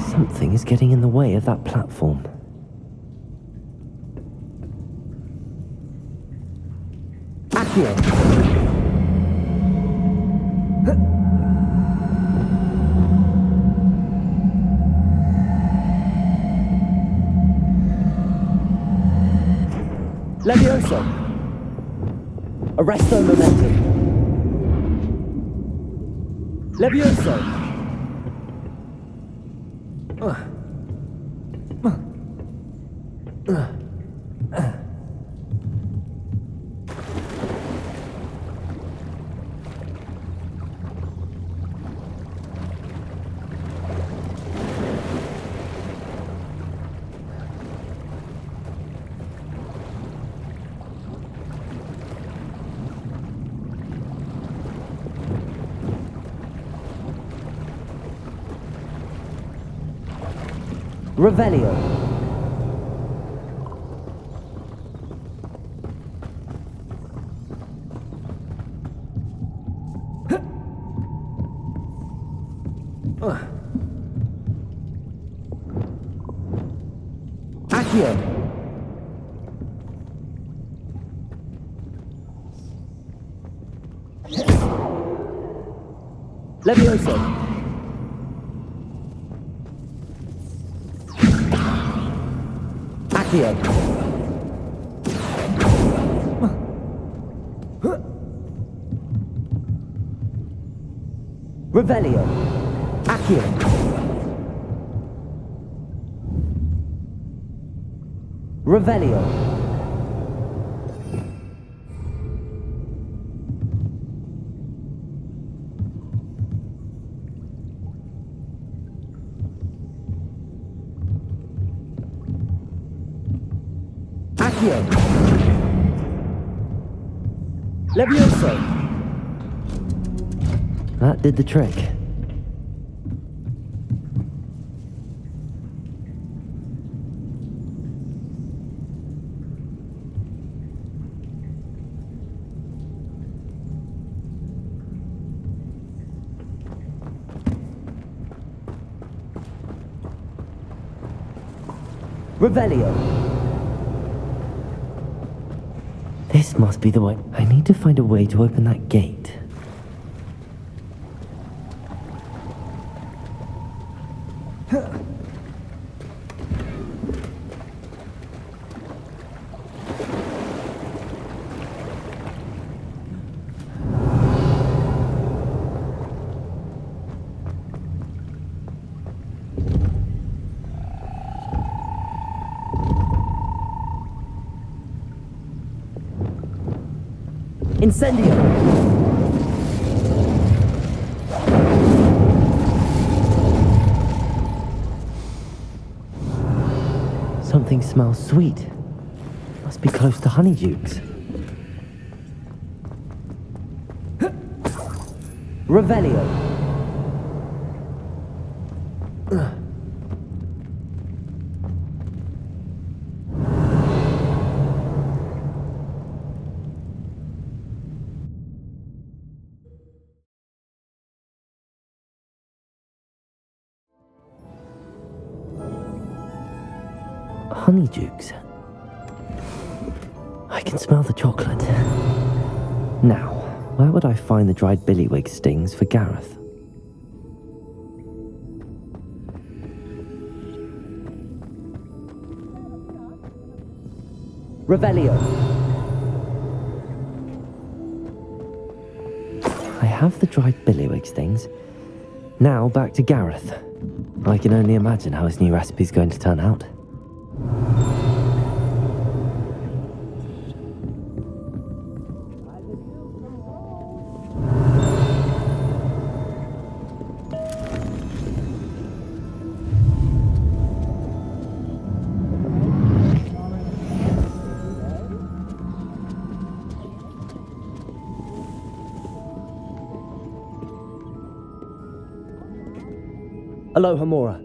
Something is getting in the way of that platform. Accio. Levioso. Arresto momentum. Levioso. Revelio. Accio. Levioso. Accio. Revelio. Accio. Revelio. Accio. Levioso. That did the trick. Revelio. This must be the way. I need to find a way to open that gate. Incendio! Something smells sweet. Must be close to honeydukes. Revelio. Honeydukes. I can smell the chocolate. Now, where would I find the dried billywig stings for Gareth? Revelio. I have the dried billywig stings. Now back to Gareth. I can only imagine how his new recipe is going to turn out. Aloha Mora.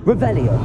Revelio.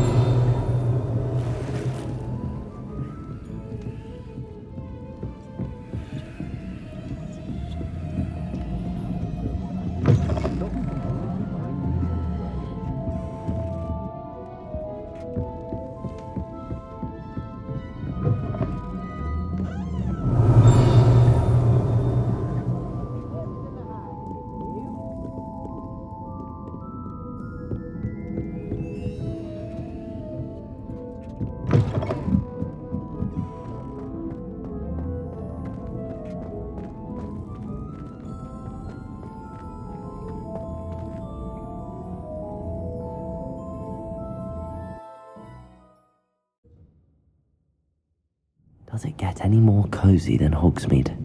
Does it get any more cozy than Hogsmeade?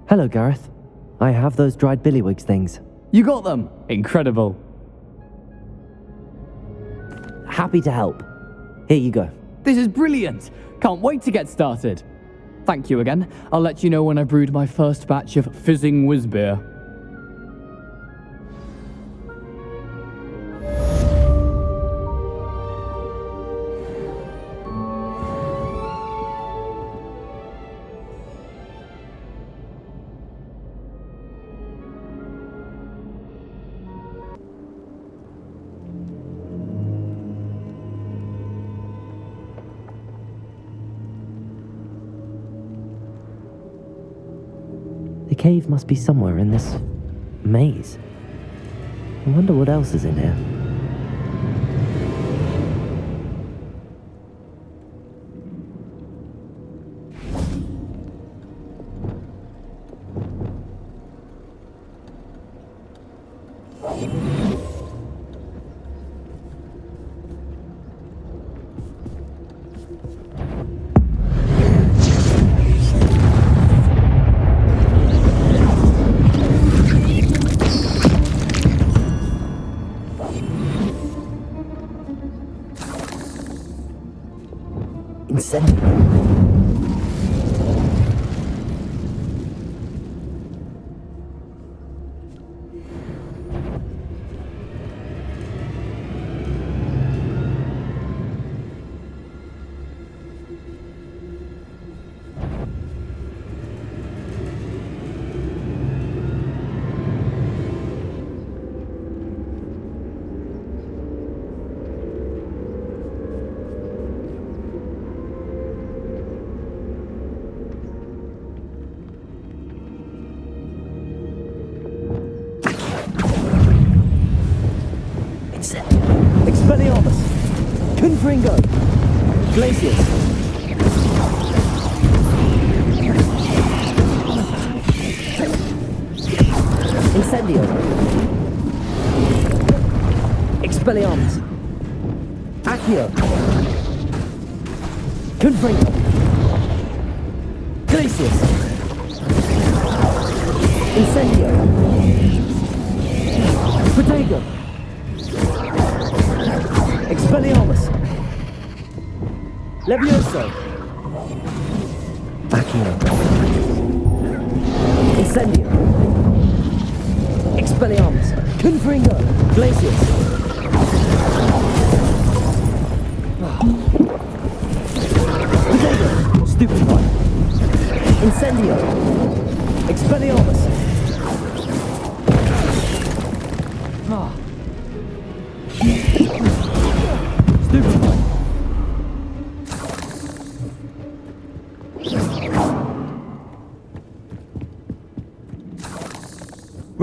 Hello, Gareth. I have those dried billywigs things. You got them! Incredible. Happy to help. Here you go. This is brilliant! Can't wait to get started. Thank you again. I'll let you know when I brewed my first batch of fizzing whiz beer. The cave must be somewhere in this maze. I wonder what else is in here. Confringo! Glaciers! Incendio! Expelliarmus! Accio! Confringo! Glaciers! Incendio! Protego! Expelliarmus! Levioso! Accio! Incendio! Expelliarmus! Confringo! Glaciers! Protego! Stupefy! Incendio! Expelliarmus! Stupefy!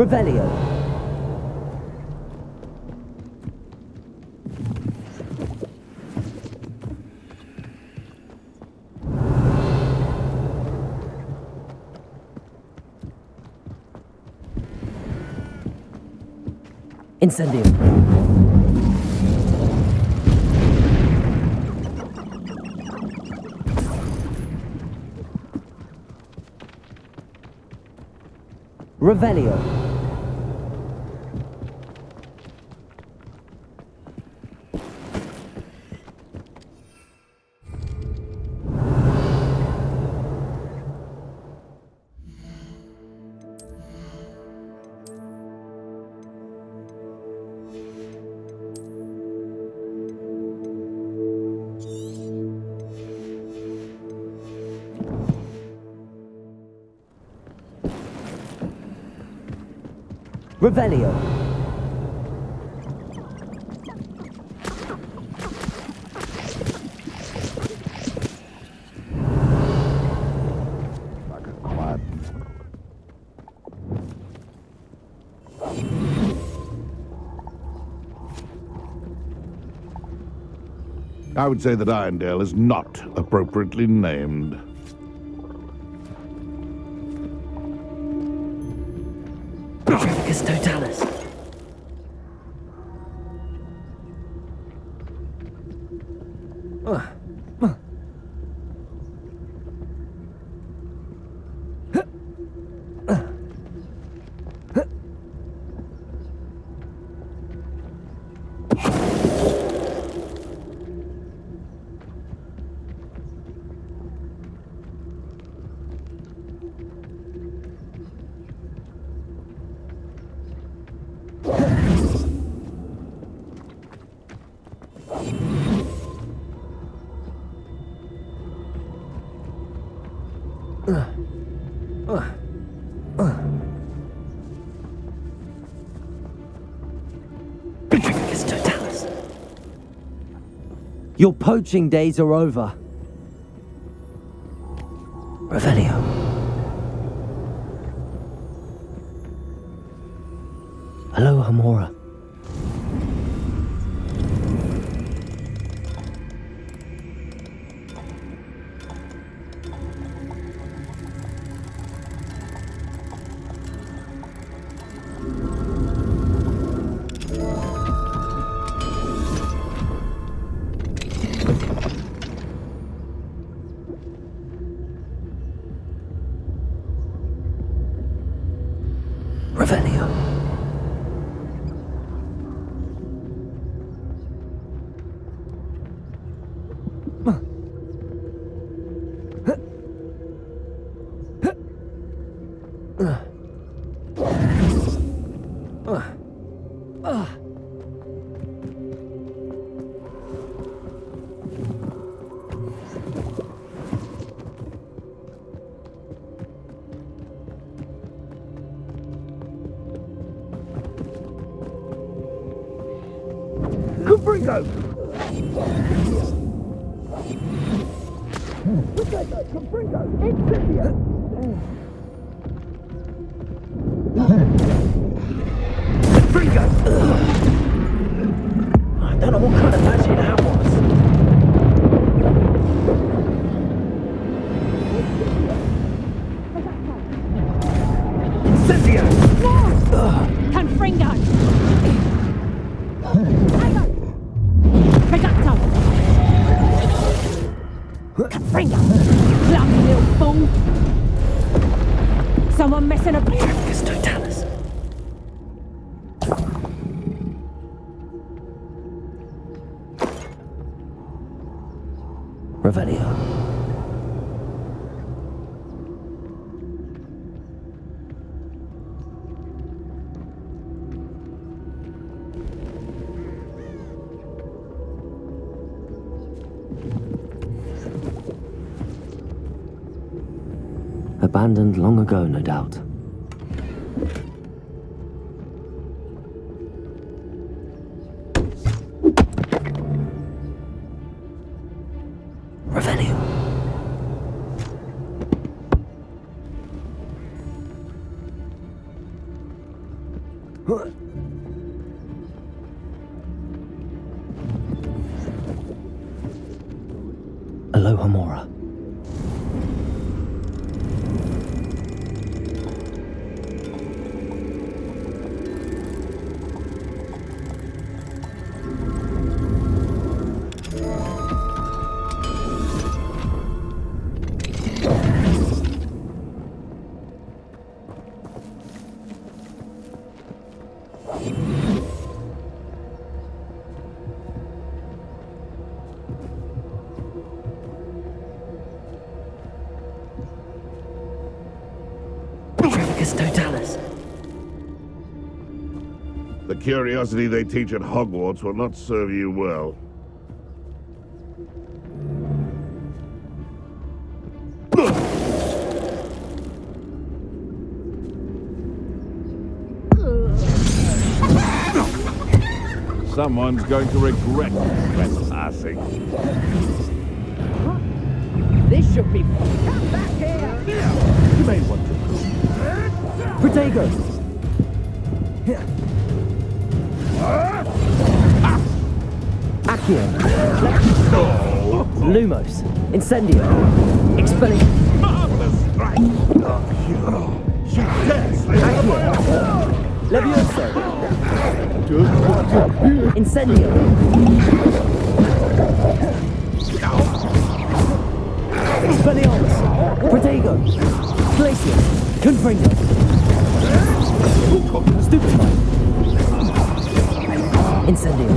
Revelio. Incendio. Revelio. Revelio. Like a quiet. I would say that Irondale is not appropriately named. Totalis. Your poaching days are over. Revelio. Hello, Hamora. Revelio. Bringo! I don't know what kind of magic that was. Incendio! No! Confringo! Reducto! Confringo! Lucky little fool! Someone messing about? Trafficus Totalis. Revelio. Abandoned long ago, no doubt. Revelio. Aloha Mora. The curiosity they teach at Hogwarts will not serve you well. Someone's going to regret trespassing. This should be... Come back here! You may want to... Protego! Accio! Lumos! Incendio! Expelling! Marvelous strike! Accio! Levioso! Incendio! Expelliarmus! Protego! Glacius! Confringo! Stupefy! Incendio!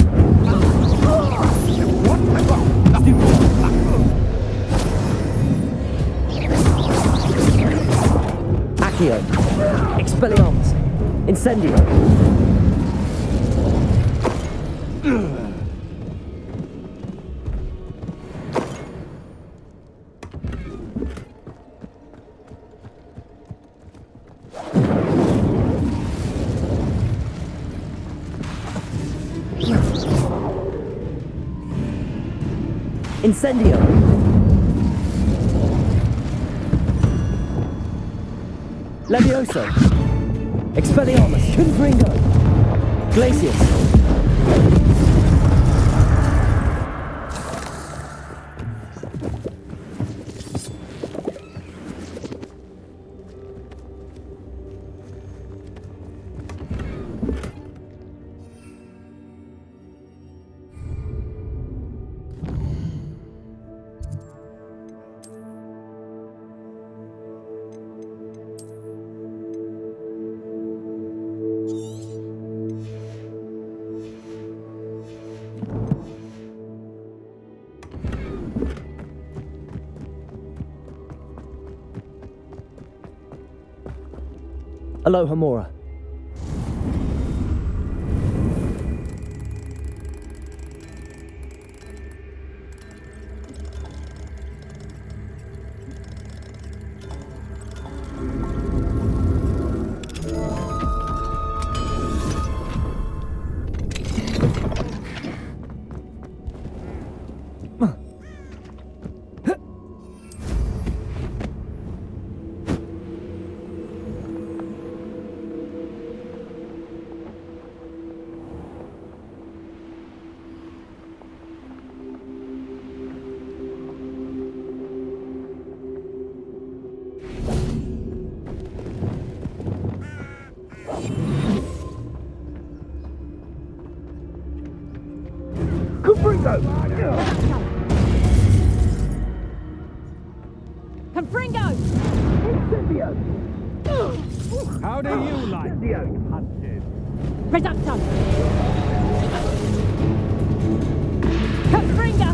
Stupefy! Accio! Expelliarmus! Incendio! Incendio! Levioso! Expelliarmus! Confringo! Glacius! Aloha Mora. Confringo! How do you like being hunted? Reducto! Confringo!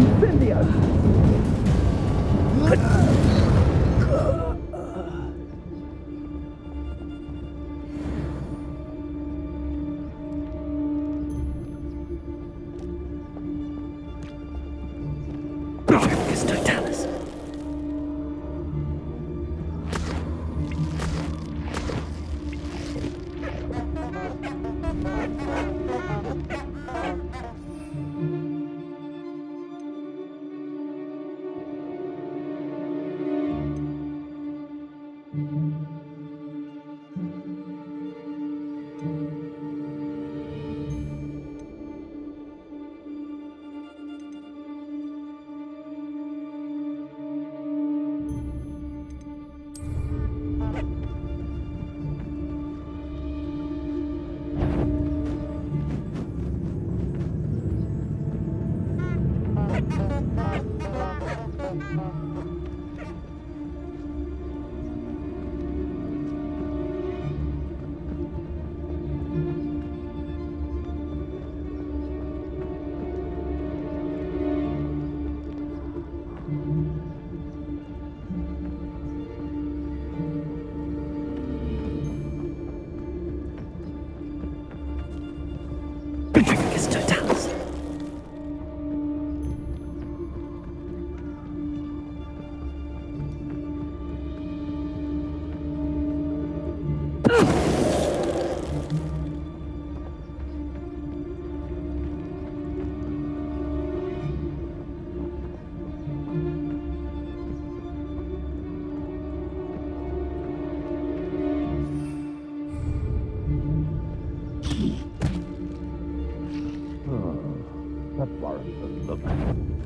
Incendio!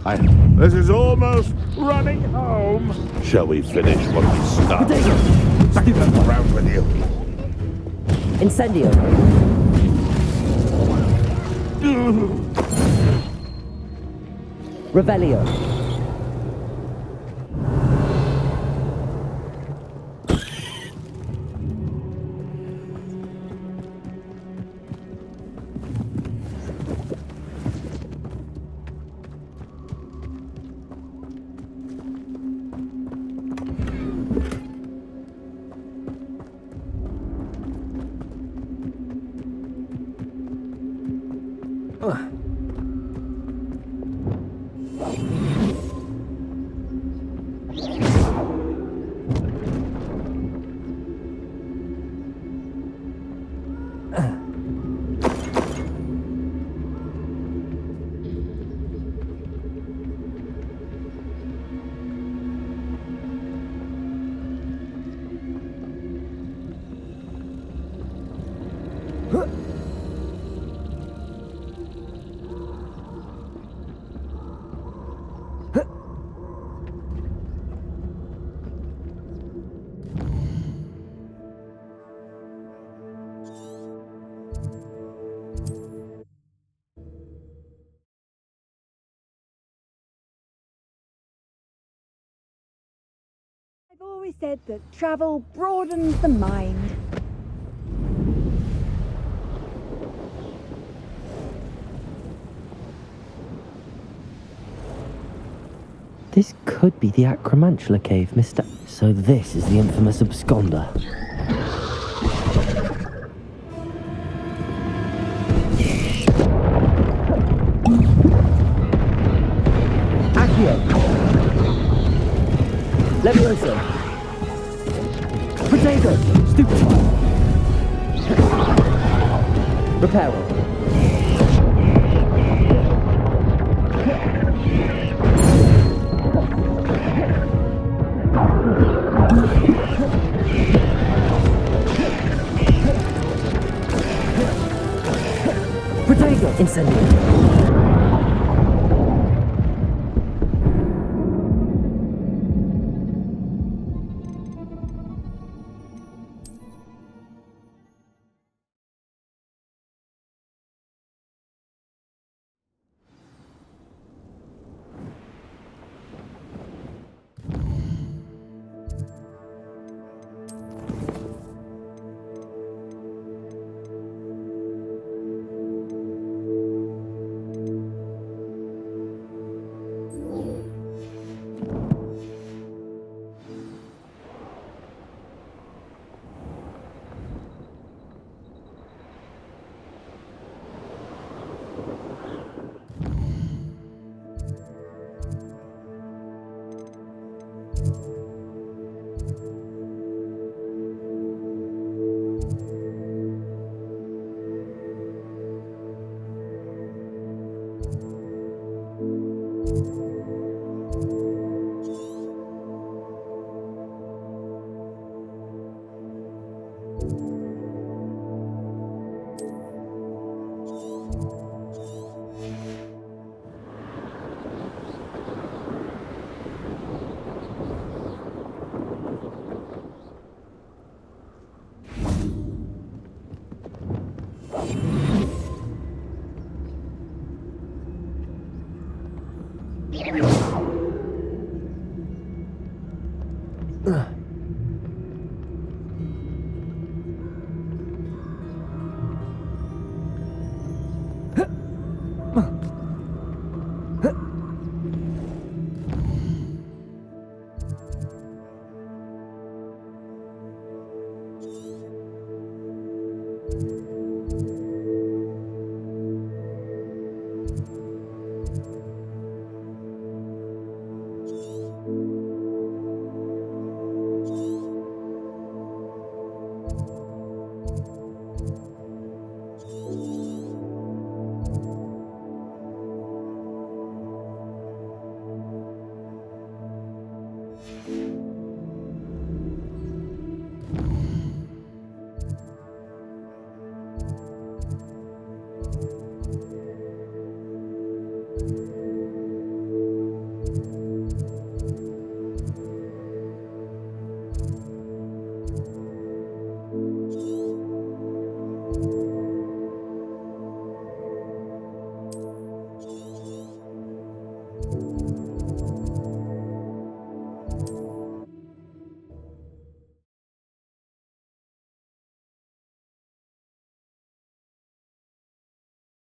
This is almost running home. Shall we finish what we started? Back around with you. Incendio. Revelio. I've always said that travel broadens the mind. This could be the Acromantula cave, Mr. So this is the infamous absconder. Accio! Levioso! Potato! Stupefy! Reparo! Potato! Incendio!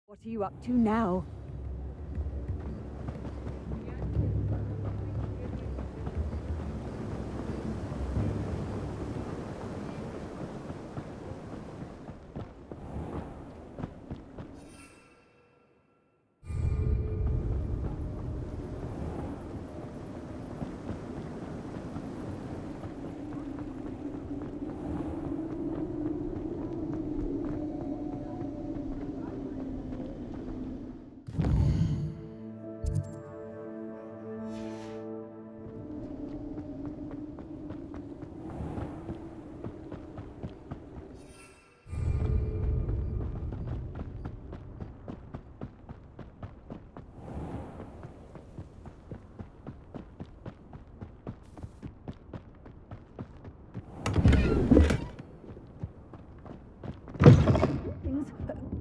What are you up to now?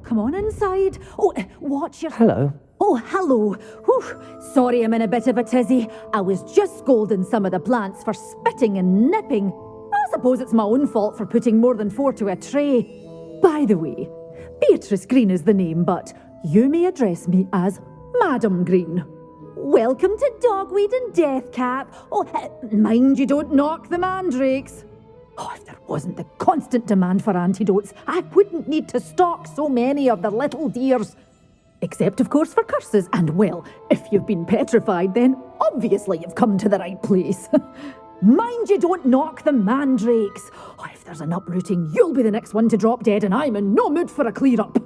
Come on inside. Oh, watch your... Hello. Oh, hello. Whew. Sorry I'm in a bit of a tizzy. I was just scolding some of the plants for spitting and nipping. I suppose it's my own fault for putting more than 4 to a tray. By the way, Beatrice Green is the name, but you may address me as Madam Green. Welcome to Dogweed and Deathcap. Oh, mind you don't knock the mandrakes. Oh, if there wasn't the constant demand for antidotes, I wouldn't need to stock so many of the little dears. Except, of course, for curses. And, well, if you've been petrified, then obviously you've come to the right place. Mind you don't knock the mandrakes. Oh, if there's an uprooting, you'll be the next one to drop dead, and I'm in no mood for a clear-up.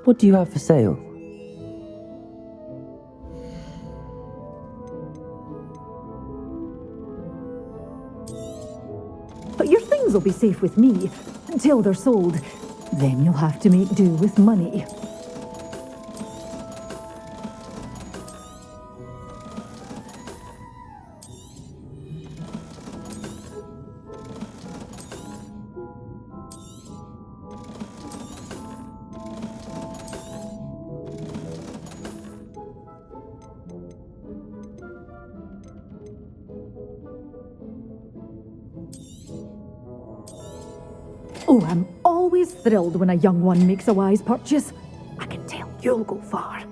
What do you have for sale? But your things will be safe with me until they're sold. Then you'll have to make do with money. Oh, I'm always thrilled when a young one makes a wise purchase. I can tell you'll go far.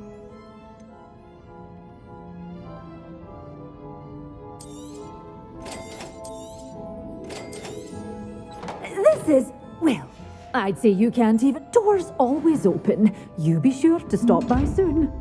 This is, well, I'd say you can't even... Door's always open. You be sure to stop by soon.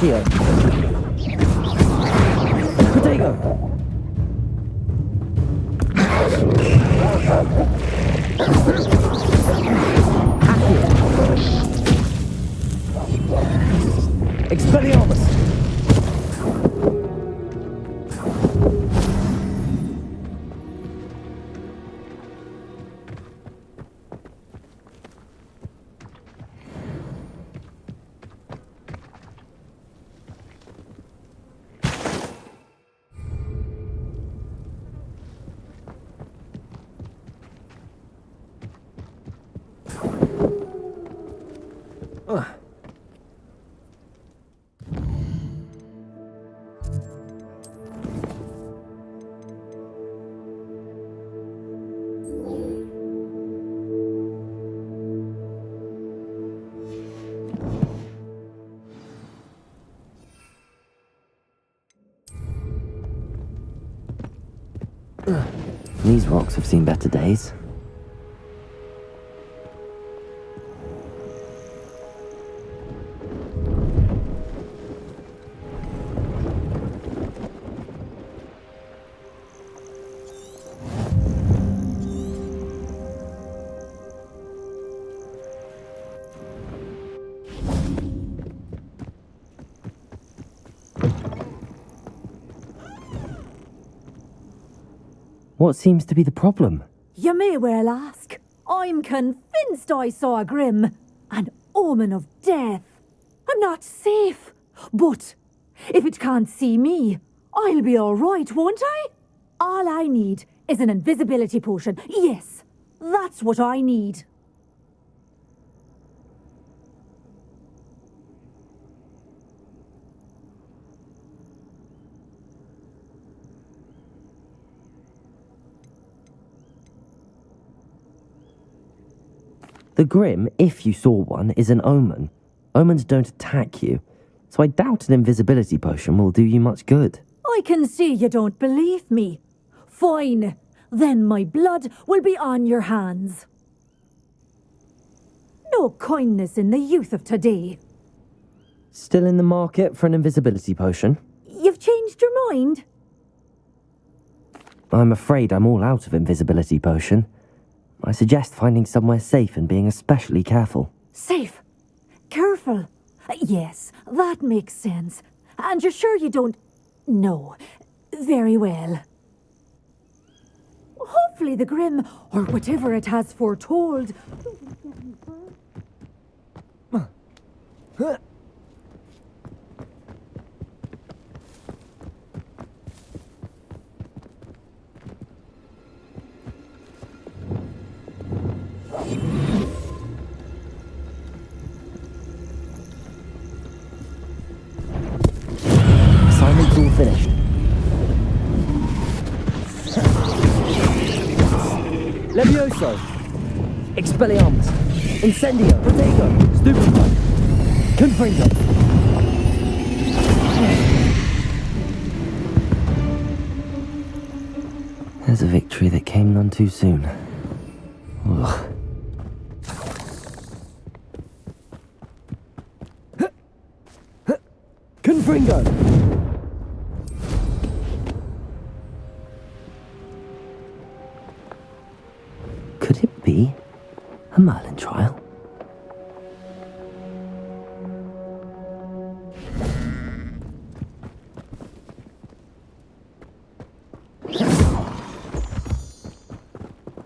Accio. Protego. Accio. Expelliarmus. These rocks have seen better days. What seems to be the problem? You may well ask. I'm convinced I saw a grim, an omen of death. I'm not safe, but if it can't see me, I'll be all right, won't I? All I need is an invisibility potion. Yes, that's what I need. The Grim, if you saw one, is an omen. Omens don't attack you, so I doubt an invisibility potion will do you much good. I can see you don't believe me. Fine, then my blood will be on your hands. No kindness in the youth of today. Still in the market for an invisibility potion? You've changed your mind? I'm afraid I'm all out of invisibility potion. I suggest finding somewhere safe and being especially careful. Safe? Careful? Yes, that makes sense. And you're sure you don't... No. Very well. Hopefully the Grim, or whatever it has foretold... Assignment's all finished. Levioso! Expelliarmus! Incendio! Protego! Stupefy! Confringo! There's a victory that came none too soon. Ugh. Confringo! Could it be a Merlin trial?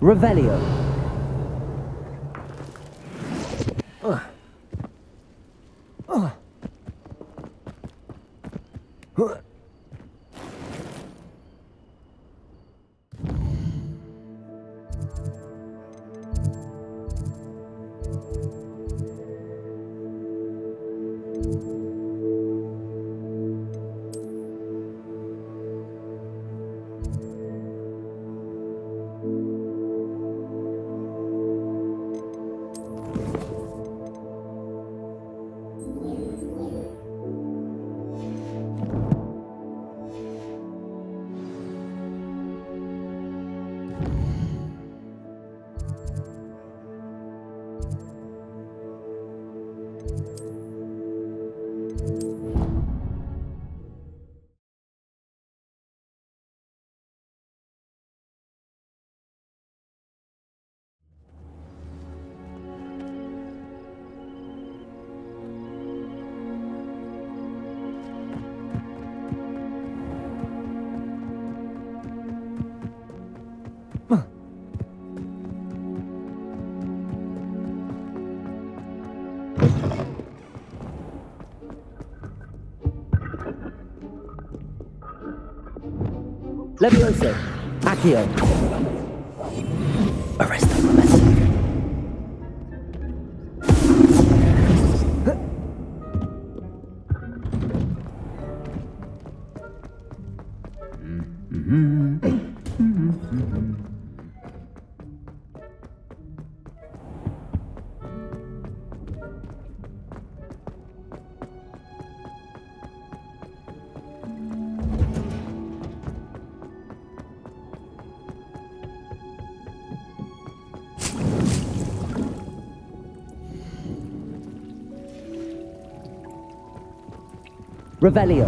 Revelio. Levioso! Accio! Arresto, Professor. Revelio.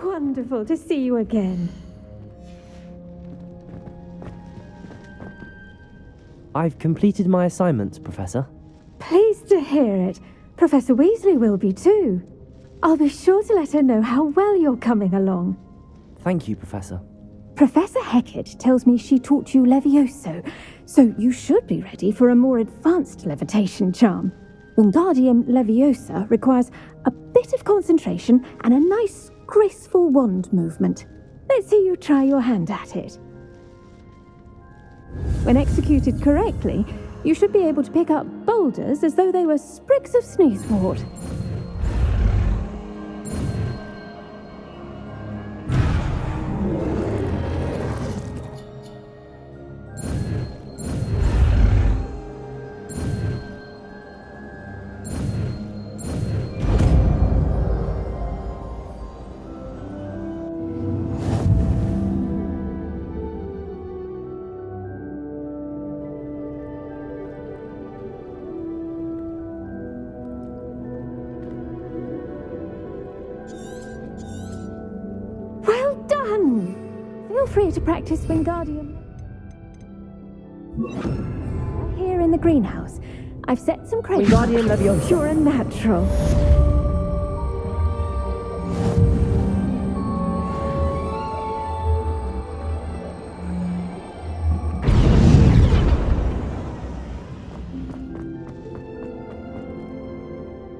Wonderful to see you again. I've completed my assignments, Professor. Pleased to hear it. Professor Weasley will be too. I'll be sure to let her know how well you're coming along. Thank you, Professor. Professor Hecat tells me she taught you Levioso, so you should be ready for a more advanced levitation charm. Wingardium Leviosa requires a bit of concentration and a nice, graceful wand movement. Let's see you try your hand at it. When executed correctly, you should be able to pick up boulders as though they were sprigs of sneezewort. Feel free to practice Wingardium. Here in the greenhouse, I've set some crates. Wingardium Leviosa. Pure and natural.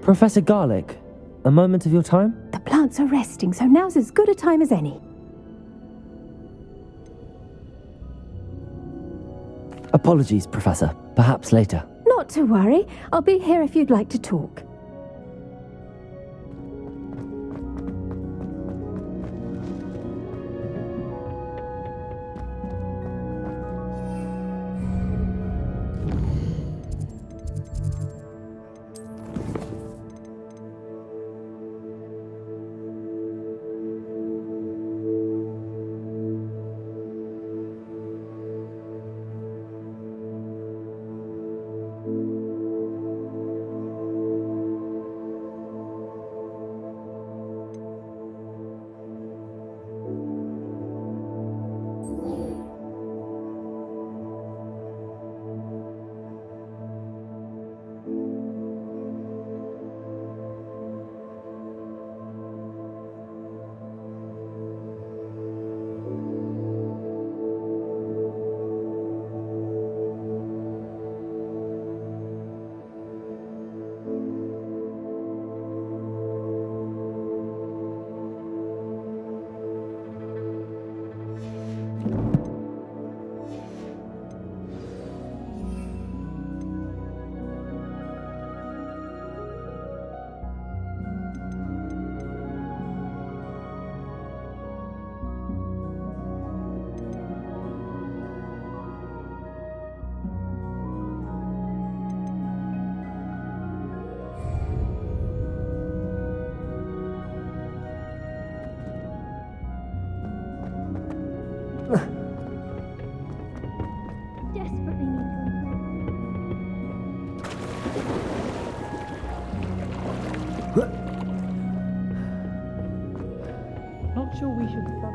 Professor Garlick, a moment of your time? The plants are resting, so now's as good a time as any. Apologies, Professor. Perhaps later. Not to worry. I'll be here if you'd like to talk. Not sure we should run.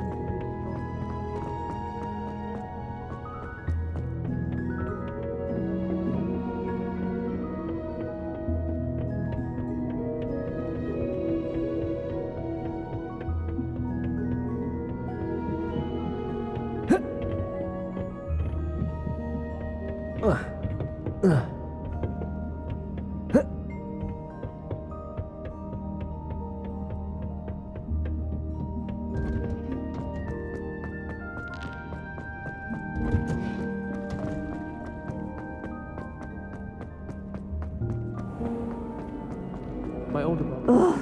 My older brother. Ugh,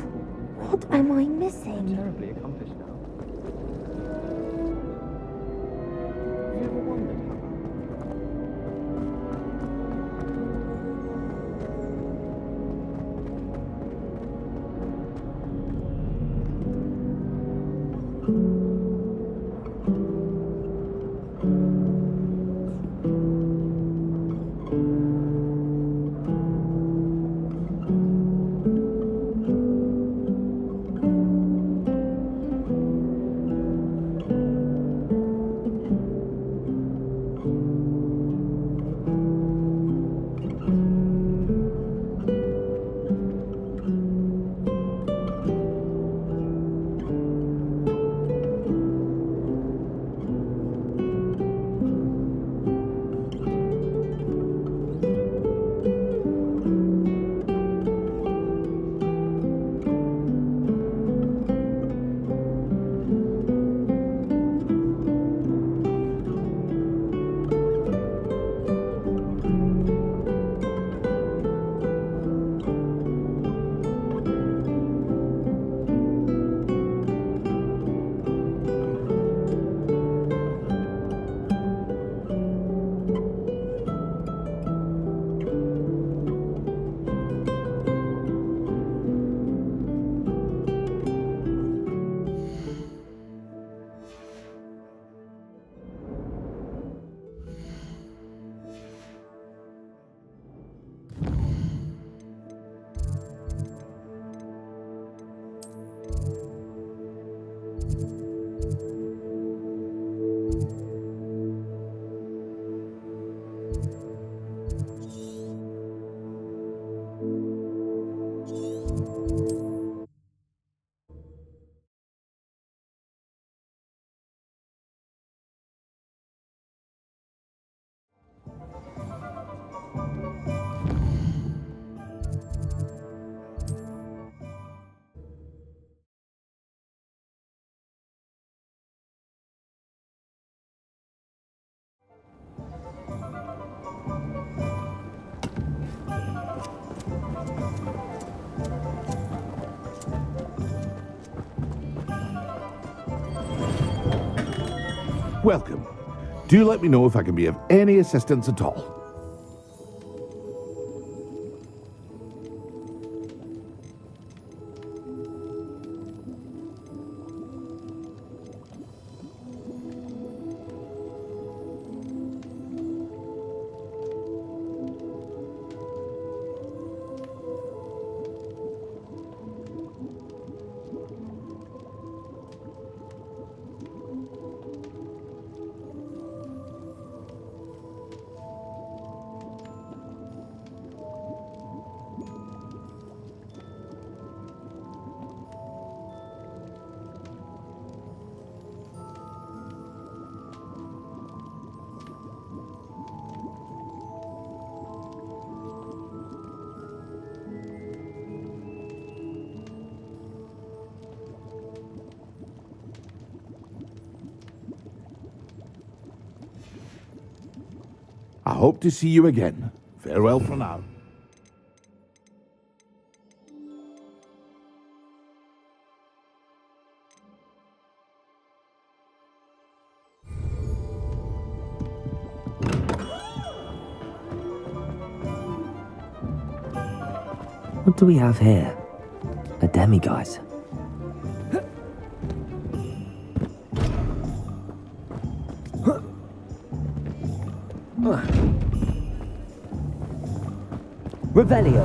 what am I missing? Terribly accomplished now. Have you ever wondered how? Welcome. Do let me know if I can be of any assistance at all. I hope to see you again. Farewell for now. What do we have here? A demiguise. Revelio.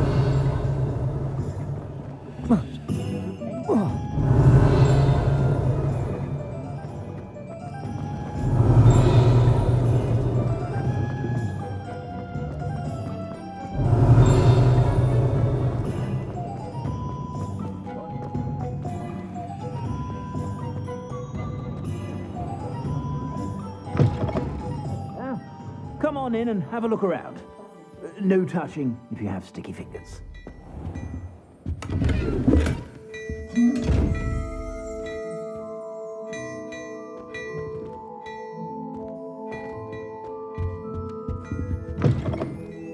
Come on in and have a look around. No touching if you have sticky fingers.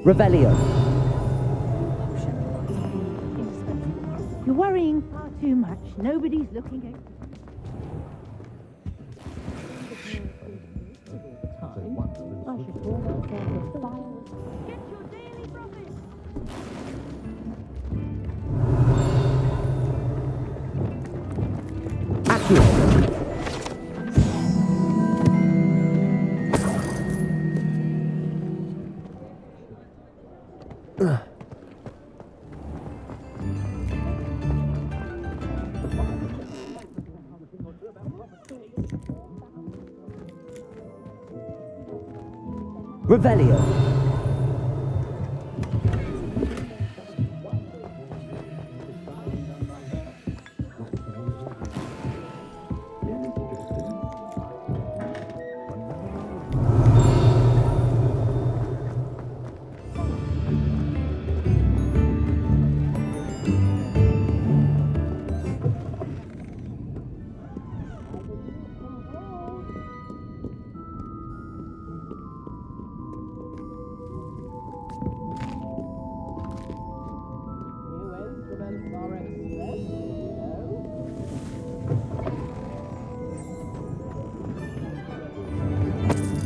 Revelio. You're worrying far too much. Nobody's looking at you. Revelio.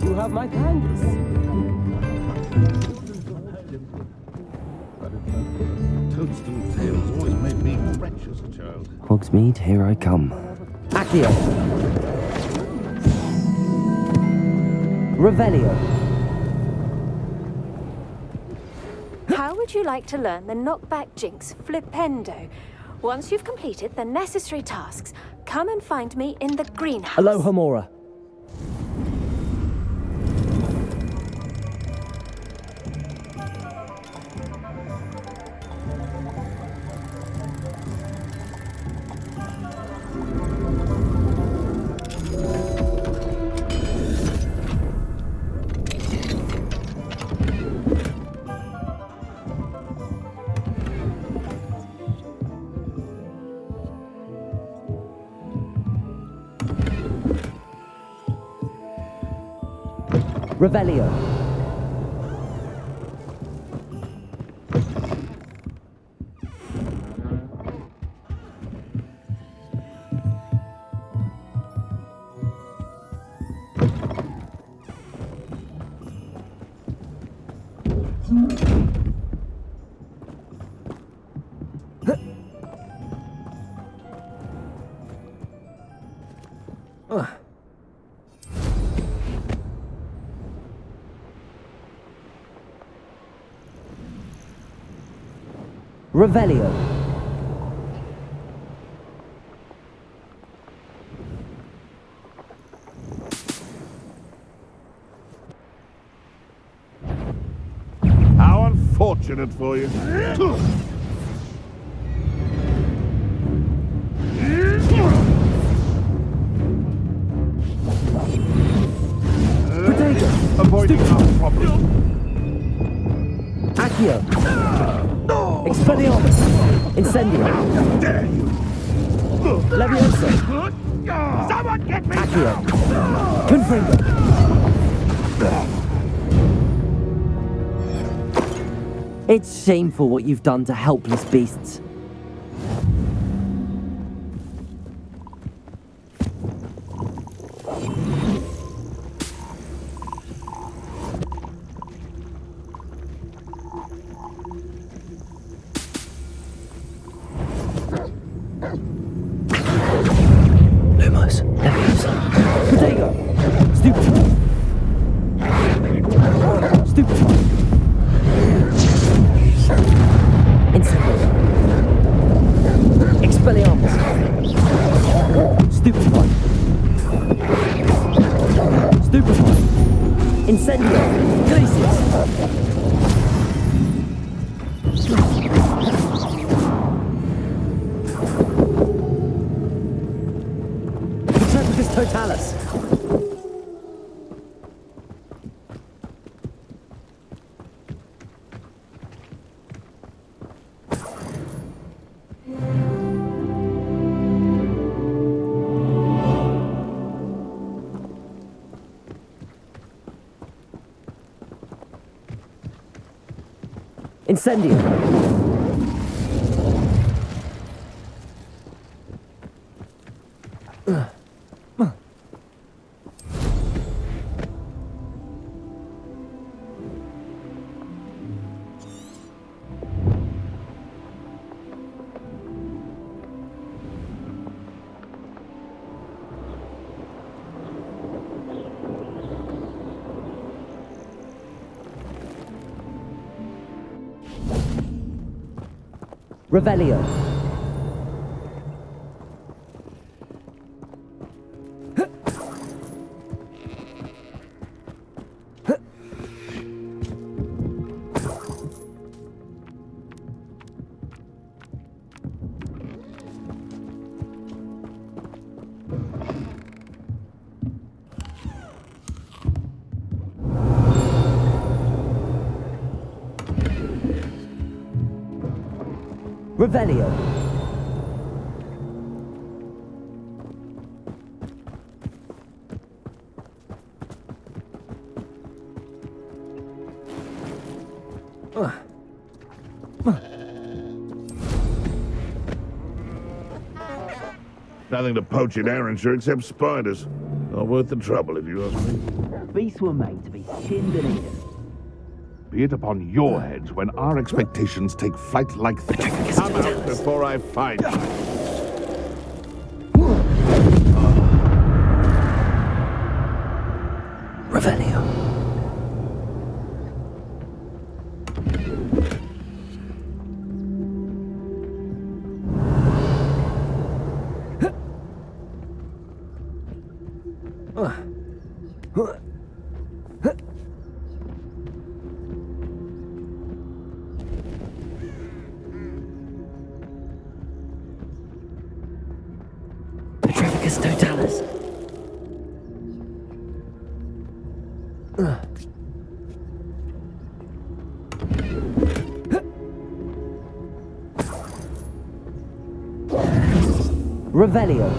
You have my thanks. Toadstool tales always made me wretched as a child. Hogsmeade, here I come. Accio. Revelio. How would you like to learn the knockback jinx flipendo? Once you've completed the necessary tasks, come and find me in the greenhouse. Aloha Mora. Revelio. Revelio. How unfortunate for you. Avoiding our problem. Accio. Expelliarmus! Incendio! How dare you! Leviosa! Someone get me! Accio! Confringo! It's shameful what you've done to helpless beasts. Incendio! Glacius! Petrepicus Totalis! Incendio! Revelio. Revelio. Nothing to poach in Arrowshire except spiders. Not worth the trouble, if you ask me. Beasts were made to be skinned and eaten. Be it upon your heads when our expectations take flight like this. Come out before I find you. Revelio. Petrepicus Totalis. Revelio.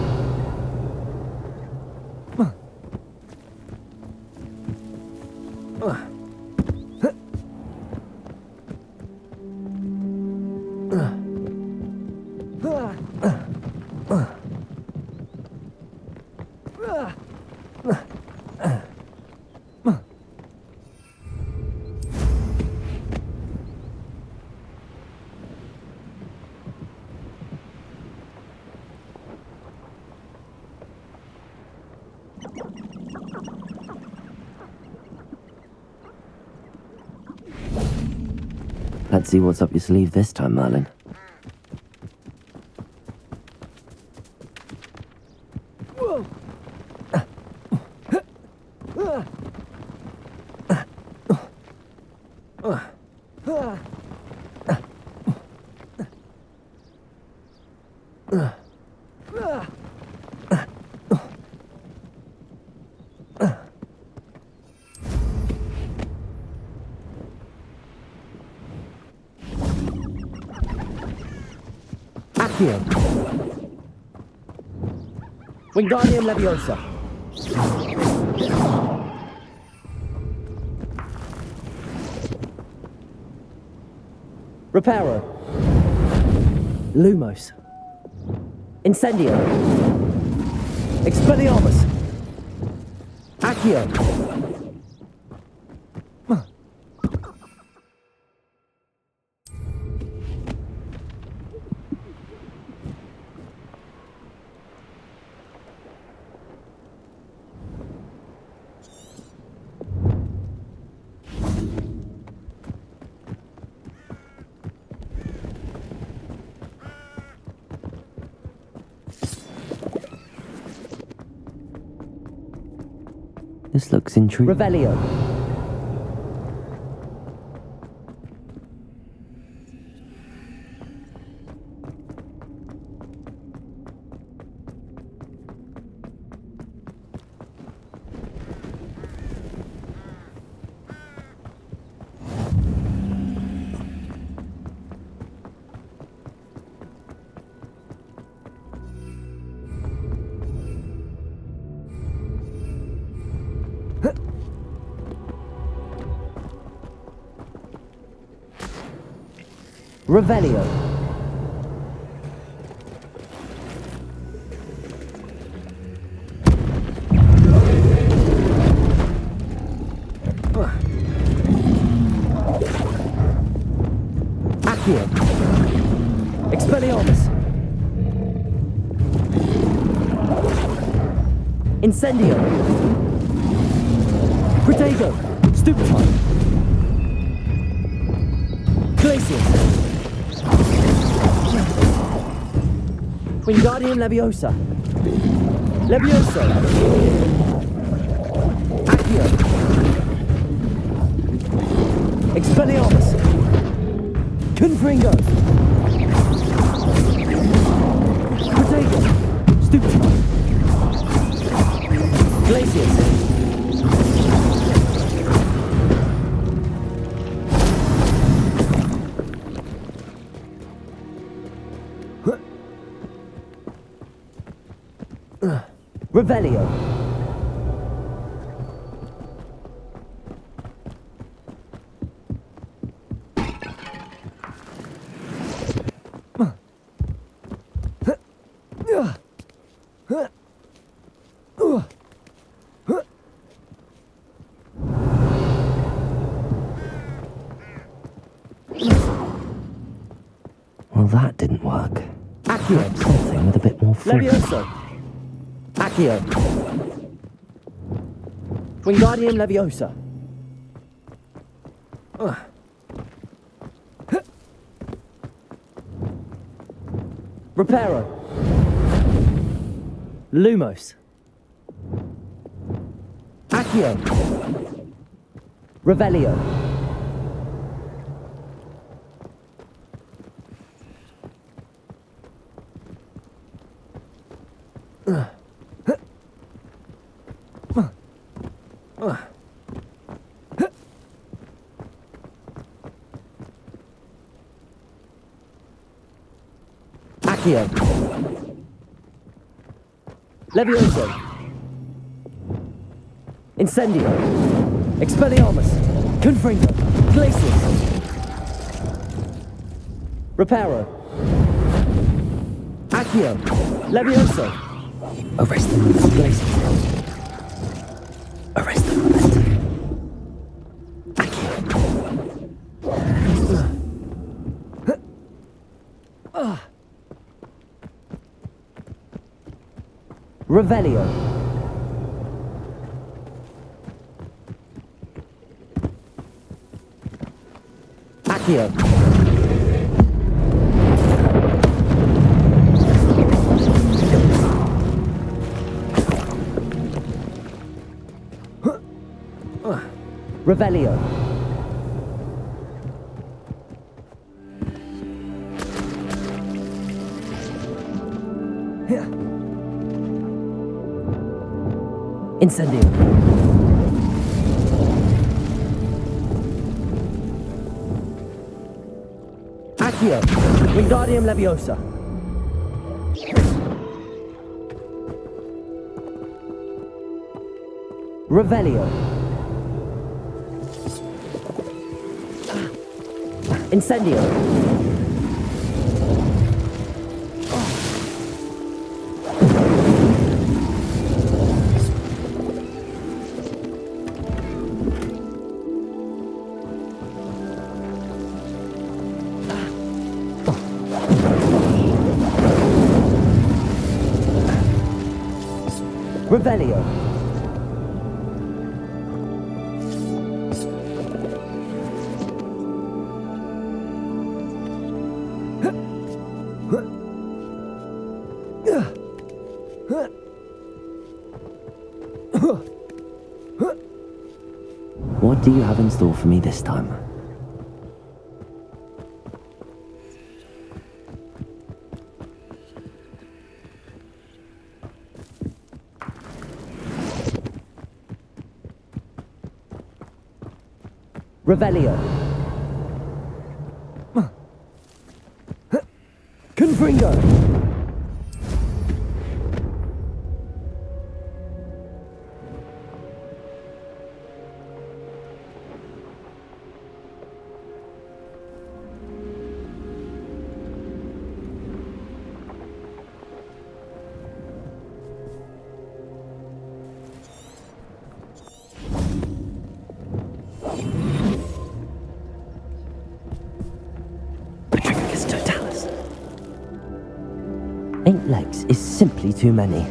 Let's see what's up your sleeve this time, Merlin. Wingardium Leviosa. Reparo. Lumos. Incendio. Expelliarmus. Accio. This looks intriguing. Revelio. Revelio. Accio. Expelliarmus. Incendio. Protego. Stupefy. Glacius. Wingardium Leviosa. Levioso. Accio. Expelliarmus. Confringo. Protego. Stupefy. Glacius. Revelio. Well, that didn't work. Accio. Something with a bit more force. Levioso. Accio. Wingardium Leviosa. Reparo. Lumos. Accio. Revelio. Accio. Levioso. Incendio. Expelliarmus. Confringo. Glacius. Reparo. Accio. Levioso. Arrest them with Glacius. Arrest them with Accio. Revelio. Accio. Revelio. Incendio. Accio. Wingardium Leviosa. Revelio. Incendio. Revelio. What do you have in store for me this time? Revelio. Confringo. legs is simply too many.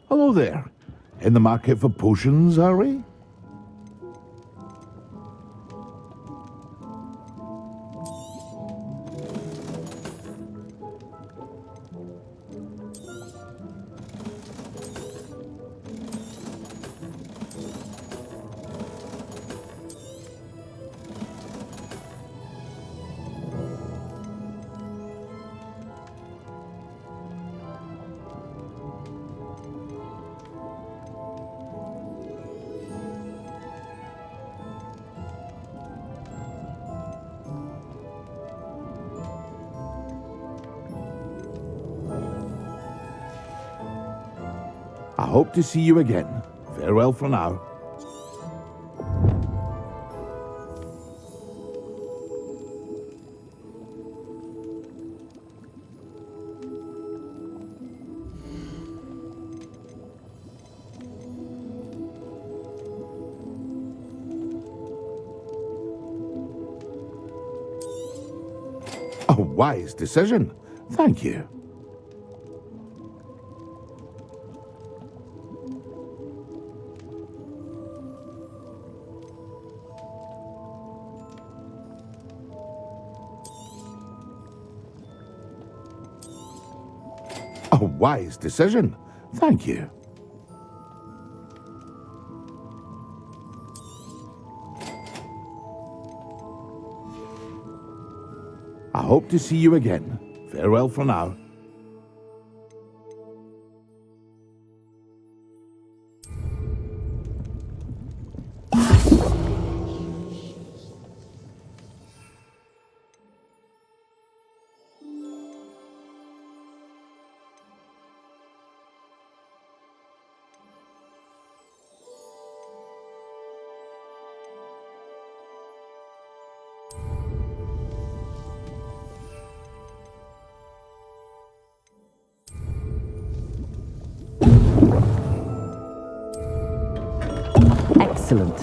Hello there. In the market for potions, are we? I hope to see you again. Farewell for now. A wise decision. Thank you. A wise decision. Thank you. I hope to see you again. Farewell for now. Excellent.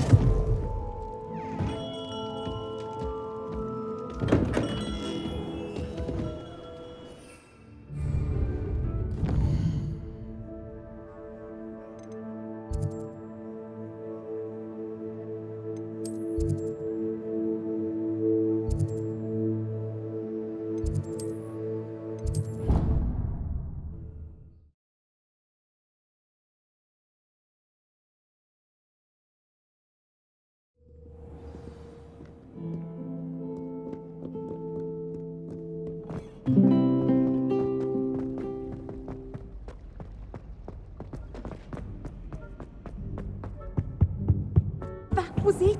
That was it.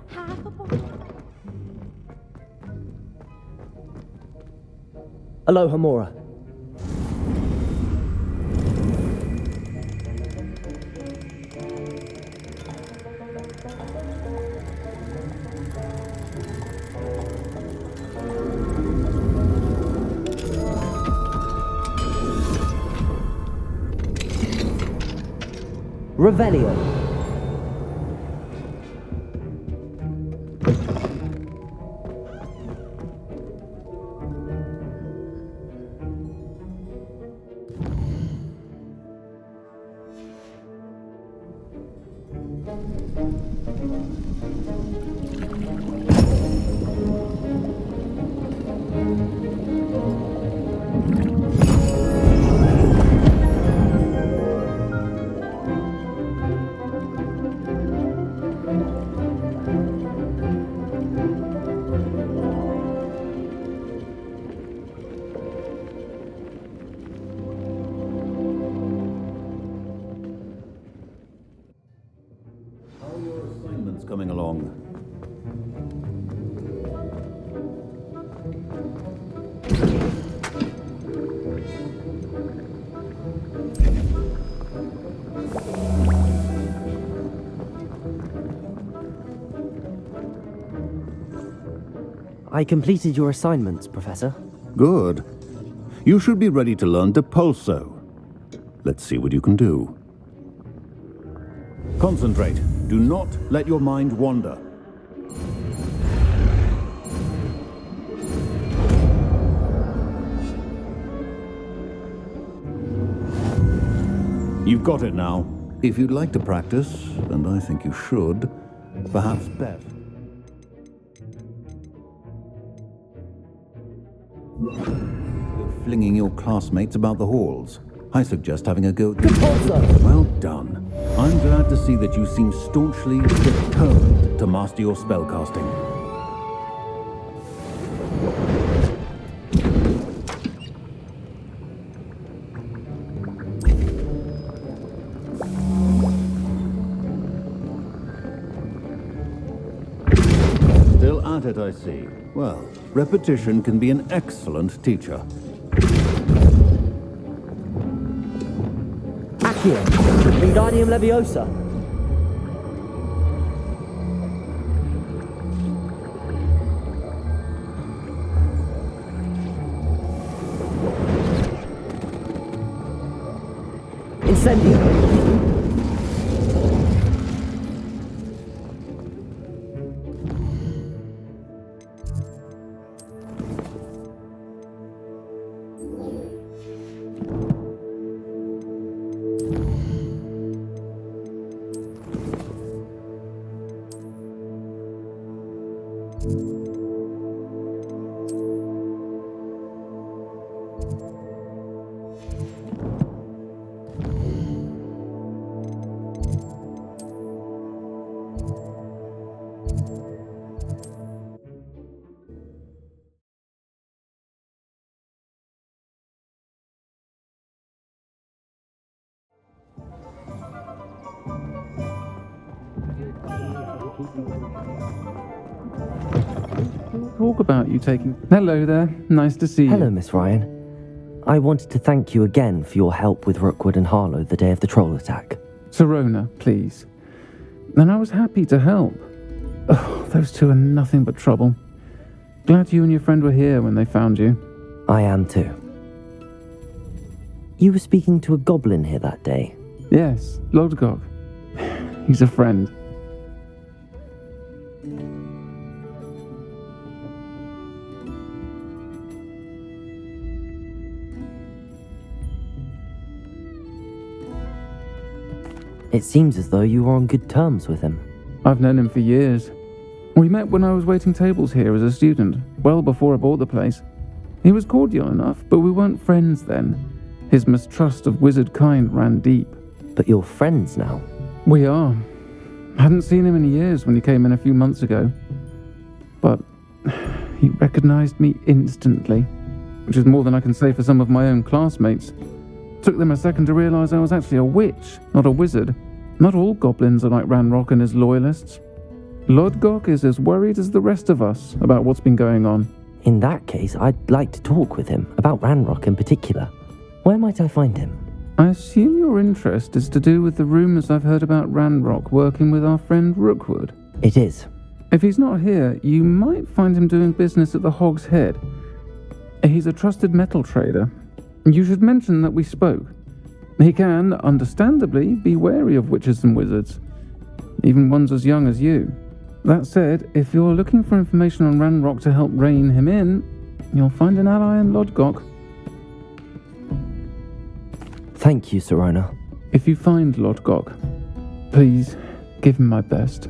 Half a bottle. Aloha, Mora. Revelio. Coming along. I completed your assignments, Professor. Good. You should be ready to learn Depulso. Let's see what you can do. Concentrate. Do not let your mind wander. You've got it now. If you'd like to practice, and I think you should, perhaps bet. You're flinging your classmates about the halls. I suggest having a go at the... Well done. I'm glad to see that you seem staunchly determined to master your spellcasting. Still at it, I see. Well, repetition can be an excellent teacher. Accio, Wingardium Leviosa. Incendio. Talk about you taking... Hello there. Nice to see you. Hello, Miss Ryan. I wanted to thank you again for your help with Rookwood and Harlow the day of the troll attack. Serona, please. And I was happy to help. Oh, those two are nothing but trouble. Glad you and your friend were here when they found you. I am too. You were speaking to a goblin here that day? Yes, Lodgok. He's a friend. It seems as though you were on good terms with him. I've known him for years. We met when I was waiting tables here as a student, well before I bought the place. He was cordial enough, but we weren't friends then. His mistrust of wizard kind ran deep. But you're friends now? We are. Hadn't seen him in years when he came in a few months ago. But he recognized me instantly, which is more than I can say for some of my own classmates. Took them a second to realize I was actually a witch, not a wizard. Not all goblins are like Ranrock and his loyalists. Lodgok is as worried as the rest of us about what's been going on. In that case, I'd like to talk with him, about Ranrock in particular. Where might I find him? I assume your interest is to do with the rumors I've heard about Ranrock working with our friend Rookwood. It is. If he's not here, you might find him doing business at the Hog's Head. He's a trusted metal trader. You should mention that we spoke. He can, understandably, be wary of witches and wizards, even ones as young as you. That said, if you're looking for information on Ranrock to help rein him in, you'll find an ally in Lodgok. Thank you, Sirona. If you find Lodgok, please give him my best.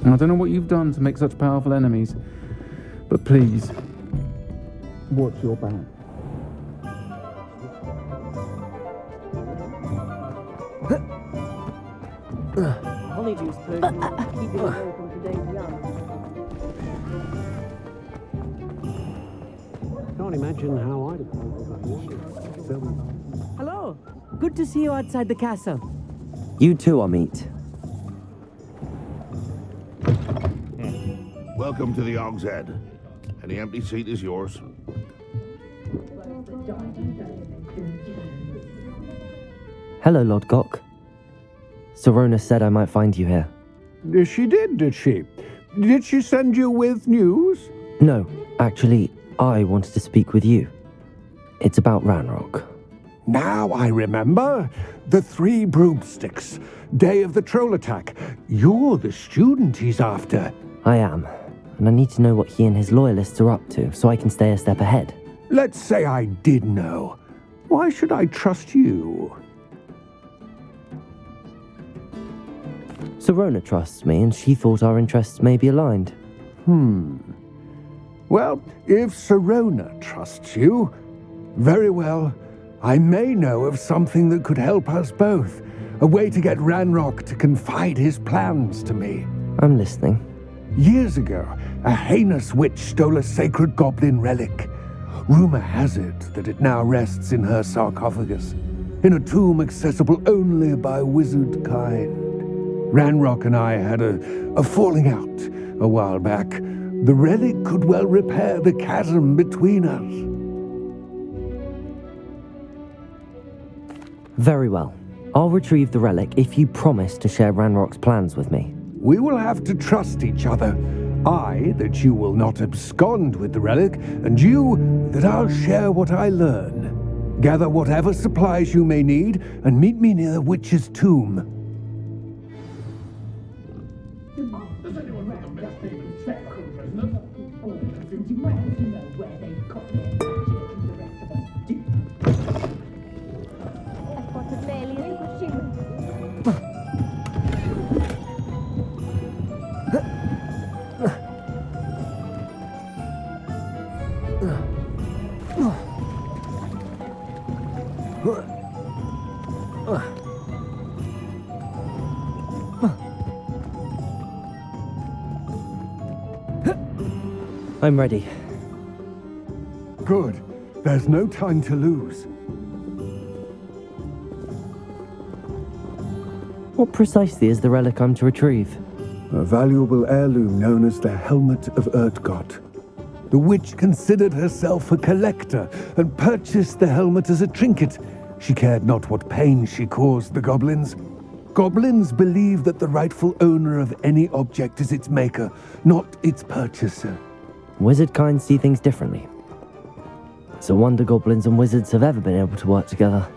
I don't know what you've done to make such powerful enemies, but please, watch your back. Honeydews potion keep you away from today's young. Can't imagine how I'd have felt about Hello. Good to see you outside the castle. You too, Amit. Welcome to the Og's Head. Any empty seat is yours. Hello, Lodgok. Sirona said I might find you here. She did she? Did she send you with news? No, actually, I wanted to speak with you. It's about Ranrock. Now I remember. The 3 broomsticks. Day of the troll attack. You're the student he's after. I am, and I need to know what he and his loyalists are up to so I can stay a step ahead. Let's say I did know. Why should I trust you? Sirona trusts me, and she thought our interests may be aligned. Well, if Sirona trusts you, very well. I may know of something that could help us both. A way to get Ranrock to confide his plans to me. I'm listening. Years ago, a heinous witch stole a sacred goblin relic. Rumor has it that it now rests in her sarcophagus, in a tomb accessible only by wizard kind. Ranrock and I had a falling out a while back. The relic could well repair the chasm between us. Very well. I'll retrieve the relic if you promise to share Ranrock's plans with me. We will have to trust each other. I, that you will not abscond with the relic, and you, that I'll share what I learn. Gather whatever supplies you may need, and meet me near the witch's tomb. Does anyone recommend taking spectacle prisoners? All prisoners you might to know where they've got their magic and the rest of us do. I've got a fairly good shoe. I'm ready. Good. There's no time to lose. What precisely is the relic I'm to retrieve? A valuable heirloom known as the Helmet of Urtgott. The witch considered herself a collector and purchased the helmet as a trinket. She cared not what pain she caused the goblins. Goblins believe that the rightful owner of any object is its maker, not its purchaser. Wizard kind see things differently. It's a wonder goblins and wizards have ever been able to work together.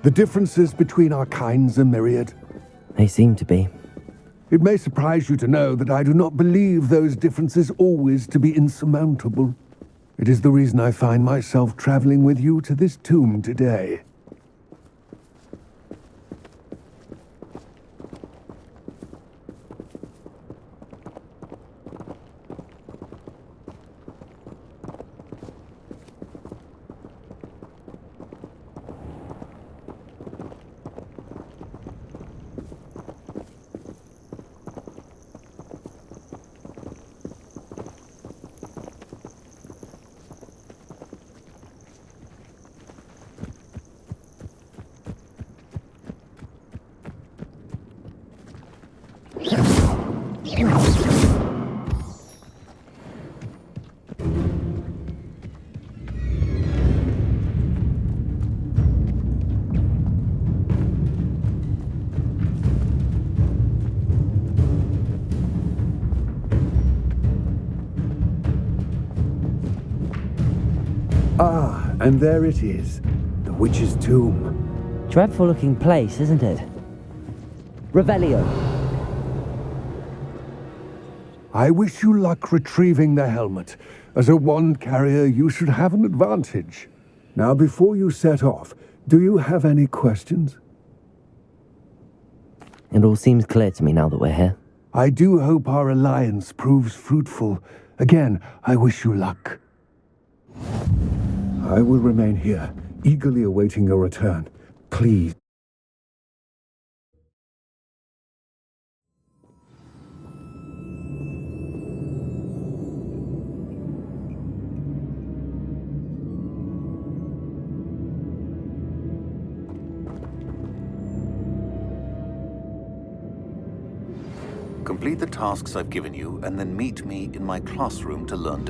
The differences between our kinds are myriad. They seem to be. It may surprise you to know that I do not believe those differences always to be insurmountable. It is the reason I find myself traveling with you to this tomb today. Ah, and there it is, the witch's tomb. Dreadful looking place, isn't it? Revelio. I wish you luck retrieving the helmet. As a wand carrier, you should have an advantage. Now, before you set off, do you have any questions? It all seems clear to me now that we're here. I do hope our alliance proves fruitful. Again, I wish you luck. I will remain here, eagerly awaiting your return. Please. Complete the tasks I've given you, and then meet me in my classroom to learn